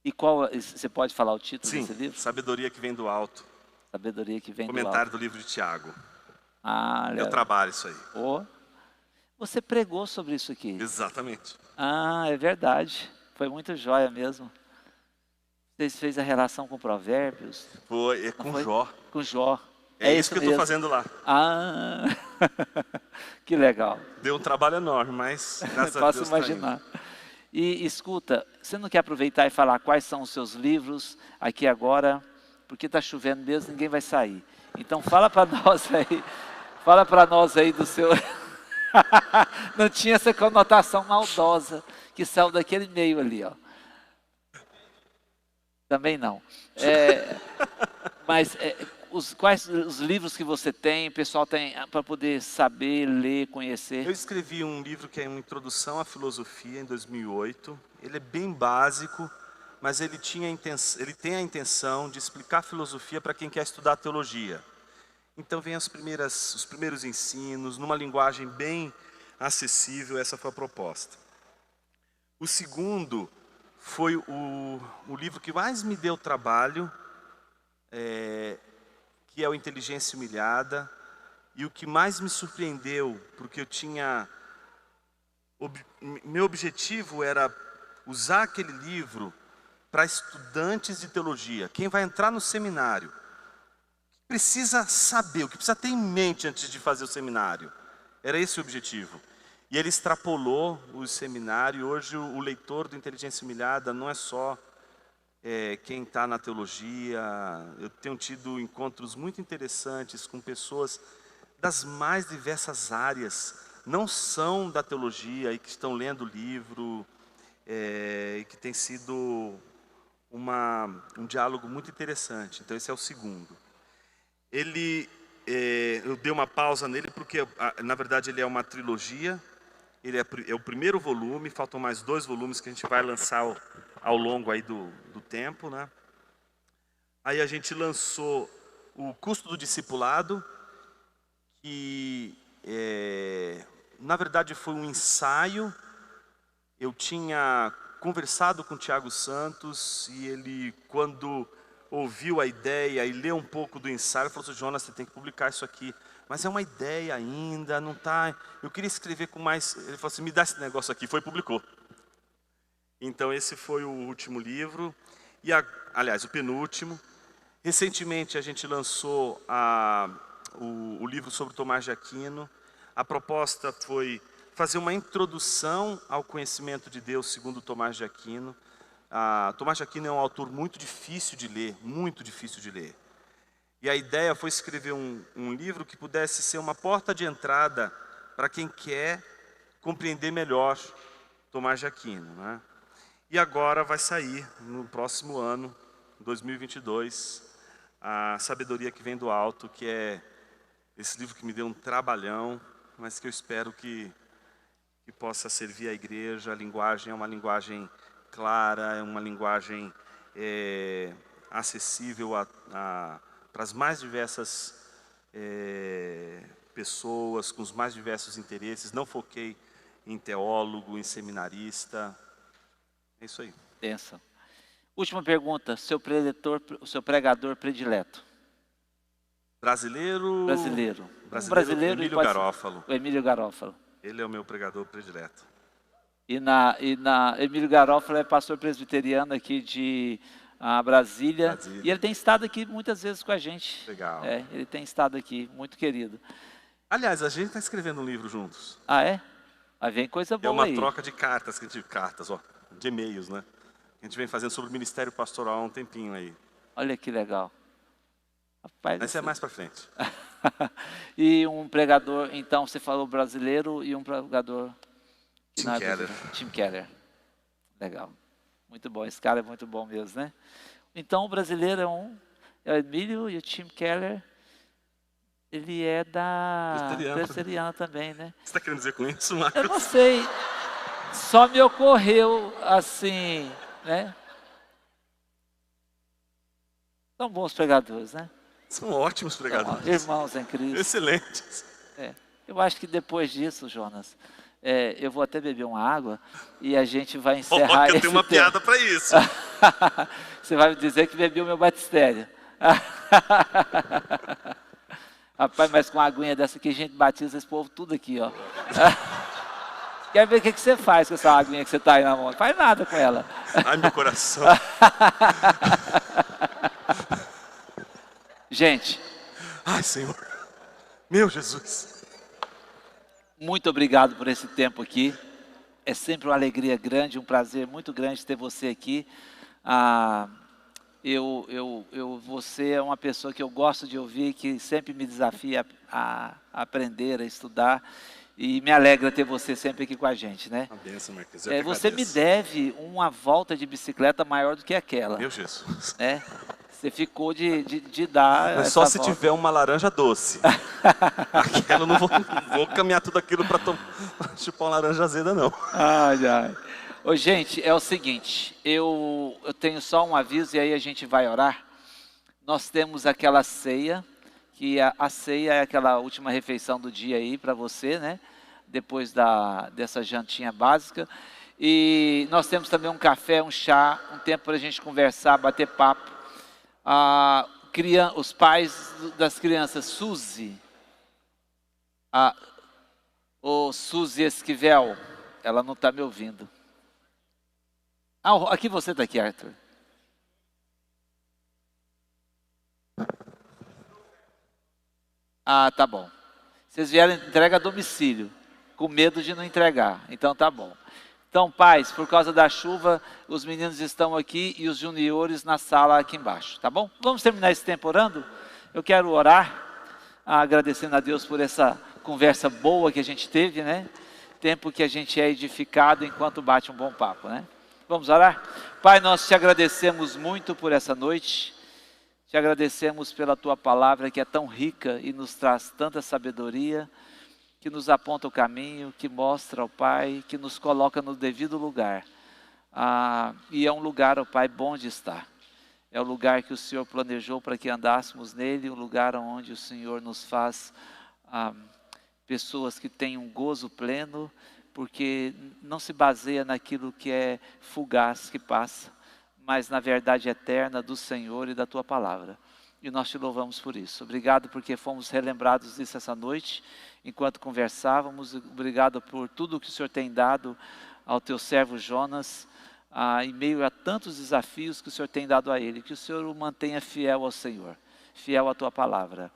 E qual, você pode falar o título Sim, desse livro? Sabedoria que vem do alto. Sabedoria que vem do alto. Comentário do livro de Tiago. Eu trabalho isso aí. Você pregou sobre isso aqui. Exatamente. É verdade. Foi muito joia mesmo. Você fez a relação com Provérbios? Foi, com Jó. Com Jó. É isso que eu estou fazendo lá. Que legal. Deu um trabalho enorme, mas graças a Deus Posso imaginar. E escuta, você não quer aproveitar e falar quais são os seus livros aqui agora? Porque está chovendo mesmo, ninguém vai sair. Então fala para nós aí do seu... Não tinha essa conotação maldosa que saiu daquele meio ali, ó. Também não. Mas quais os livros que você tem, o pessoal tem para poder saber, ler, conhecer? Eu escrevi um livro que é uma introdução à filosofia em 2008. Ele é bem básico, mas ele tem a intenção de explicar filosofia para quem quer estudar teologia. Então vem os primeiros ensinos, numa linguagem bem acessível, essa foi a proposta. O segundo foi o livro que mais me deu trabalho, que é o Inteligência Humilhada, e o que mais me surpreendeu, porque meu objetivo era usar aquele livro para estudantes de teologia. Quem vai entrar no seminário precisa saber, o que precisa ter em mente antes de fazer o seminário. Era esse o objetivo. E ele extrapolou o seminário. Hoje o leitor do Inteligência Humilhada não é só quem está na teologia. Eu tenho tido encontros muito interessantes com pessoas das mais diversas áreas, não são da teologia e que estão lendo o livro, e que tem sido um diálogo muito interessante. Então esse é o segundo. Eu dei uma pausa nele porque, na verdade, ele é uma trilogia. Ele é o primeiro volume, faltam mais 2 volumes que a gente vai lançar ao longo aí do tempo, né? Aí a gente lançou o Custo do Discipulado, que na verdade foi um ensaio. Eu tinha conversado com o Tiago Santos e ele, quando ouviu a ideia e leu um pouco do ensaio, falou assim: Jonas, você tem que publicar isso aqui. Mas é uma ideia ainda, não está... Eu queria escrever com mais... Ele falou assim: me dá esse negócio aqui. Foi e publicou. Então esse foi o último livro. E, aliás, o penúltimo. Recentemente a gente lançou o livro sobre Tomás de Aquino. A proposta foi fazer uma introdução ao conhecimento de Deus segundo Tomás de Aquino. Tomás de Aquino é um autor muito difícil de ler, muito difícil de ler. E a ideia foi escrever um livro que pudesse ser uma porta de entrada para quem quer compreender melhor Tomás de Aquino, né? E agora vai sair, no próximo ano, 2022, a Sabedoria que Vem do Alto, que é esse livro que me deu um trabalhão, mas que eu espero que possa servir à igreja. A linguagem é uma linguagem clara, é uma linguagem acessível para as mais diversas pessoas, com os mais diversos interesses. Não foquei em teólogo, em seminarista. É isso aí. Benção. Última pergunta, seu pregador predileto? Brasileiro? Brasileiro. Brasileiro, Emílio Garófalo. O Emílio Garófalo. Ele é o meu pregador predileto. E Emílio Garófalo é pastor presbiteriano aqui de Brasília. E ele tem estado aqui muitas vezes com a gente. Legal. Ele tem estado aqui, muito querido. Aliás, a gente está escrevendo um livro juntos. Ah, é? Aí vem coisa boa aí. É uma troca de cartas, de e-mails, né? A gente vem fazendo sobre o ministério pastoral há um tempinho aí. Olha que legal. Rapaz, esse é mais para frente. E um pregador, então você falou brasileiro e um pregador... Tim Keller. Tim Keller. Legal. Muito bom, esse cara é muito bom mesmo, né? Então o brasileiro é o Emílio, e o Tim Keller, ele é da presbiteriana também, né? Você está querendo dizer com isso, Marcos? Eu não sei, só me ocorreu assim, né? São bons pregadores, né? São ótimos pregadores. São irmãos em Cristo. Excelentes. Eu acho que depois disso, Jonas, eu vou até beber uma água e a gente vai encerrar esse eu tenho uma piada para isso. Você vai me dizer que bebeu meu batistério. Rapaz, mas com a aguinha dessa aqui a gente batiza esse povo tudo aqui, ó. Quer ver o que você faz com essa aguinha que você está aí na mão? Não faz nada com ela. Ai, meu coração. Gente. Ai, Senhor. Meu Jesus. Muito obrigado por esse tempo aqui. É sempre uma alegria grande, um prazer muito grande ter você aqui. Você é uma pessoa que eu gosto de ouvir, que sempre me desafia a aprender, a estudar. E me alegra ter você sempre aqui com a gente, né? Uma bênção, Marcos. Você me deve uma volta de bicicleta maior do que aquela. Meu Jesus. Você ficou de dar. Mas só se volta. Tiver uma laranja doce. Aquela eu não vou caminhar tudo aquilo para chupar uma laranja azeda, não. Ai. Ô, gente, é o seguinte, eu tenho só um aviso e aí a gente vai orar. Nós temos aquela ceia, que a ceia é aquela última refeição do dia aí para você, né? Depois dessa jantinha básica. E nós temos também um café, um chá, um tempo para a gente conversar, bater papo. Os pais das crianças, Suzy, Suzy Esquivel, ela não está me ouvindo. Aqui você está aqui, Arthur. Tá bom. Vocês vieram entrega a domicílio, com medo de não entregar. Então tá bom. Então, pais, por causa da chuva, os meninos estão aqui e os juniores na sala aqui embaixo, tá bom? Vamos terminar esse tempo orando? Eu quero orar, agradecendo a Deus por essa conversa boa que a gente teve, né? Tempo que a gente é edificado enquanto bate um bom papo, né? Vamos orar? Pai, nós te agradecemos muito por essa noite. Te agradecemos pela tua palavra que é tão rica e nos traz tanta sabedoria, que nos aponta o caminho, que mostra, ó Pai, que nos coloca no devido lugar. E é um lugar, ó Pai, bom de estar. É o lugar que o Senhor planejou para que andássemos nele, um lugar onde o Senhor nos faz pessoas que têm um gozo pleno, porque não se baseia naquilo que é fugaz, que passa, mas na verdade eterna do Senhor e da Tua Palavra. E nós te louvamos por isso. Obrigado porque fomos relembrados disso essa noite, enquanto conversávamos. Obrigado por tudo que o Senhor tem dado ao Teu servo Jonas, em meio a tantos desafios que o Senhor tem dado a ele. Que o Senhor o mantenha fiel ao Senhor, fiel à Tua Palavra,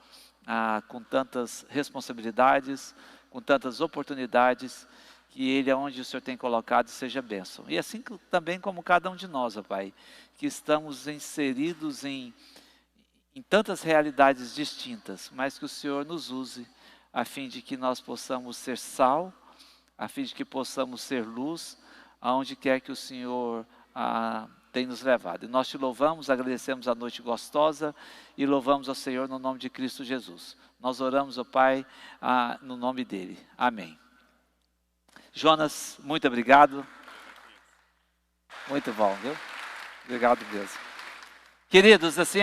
com tantas responsabilidades, com tantas oportunidades, que ele, aonde o Senhor tem colocado, seja bênção. E assim também como cada um de nós, ó Pai, que estamos inseridos em tantas realidades distintas, mas que o Senhor nos use, a fim de que nós possamos ser sal, a fim de que possamos ser luz, aonde quer que o Senhor tem nos levado. E nós te louvamos, agradecemos a noite gostosa e louvamos ao Senhor no nome de Cristo Jesus. Nós oramos, ó Pai, no nome dele. Amém. Jonas, muito obrigado. Muito bom, viu? Obrigado mesmo. Queridos, assim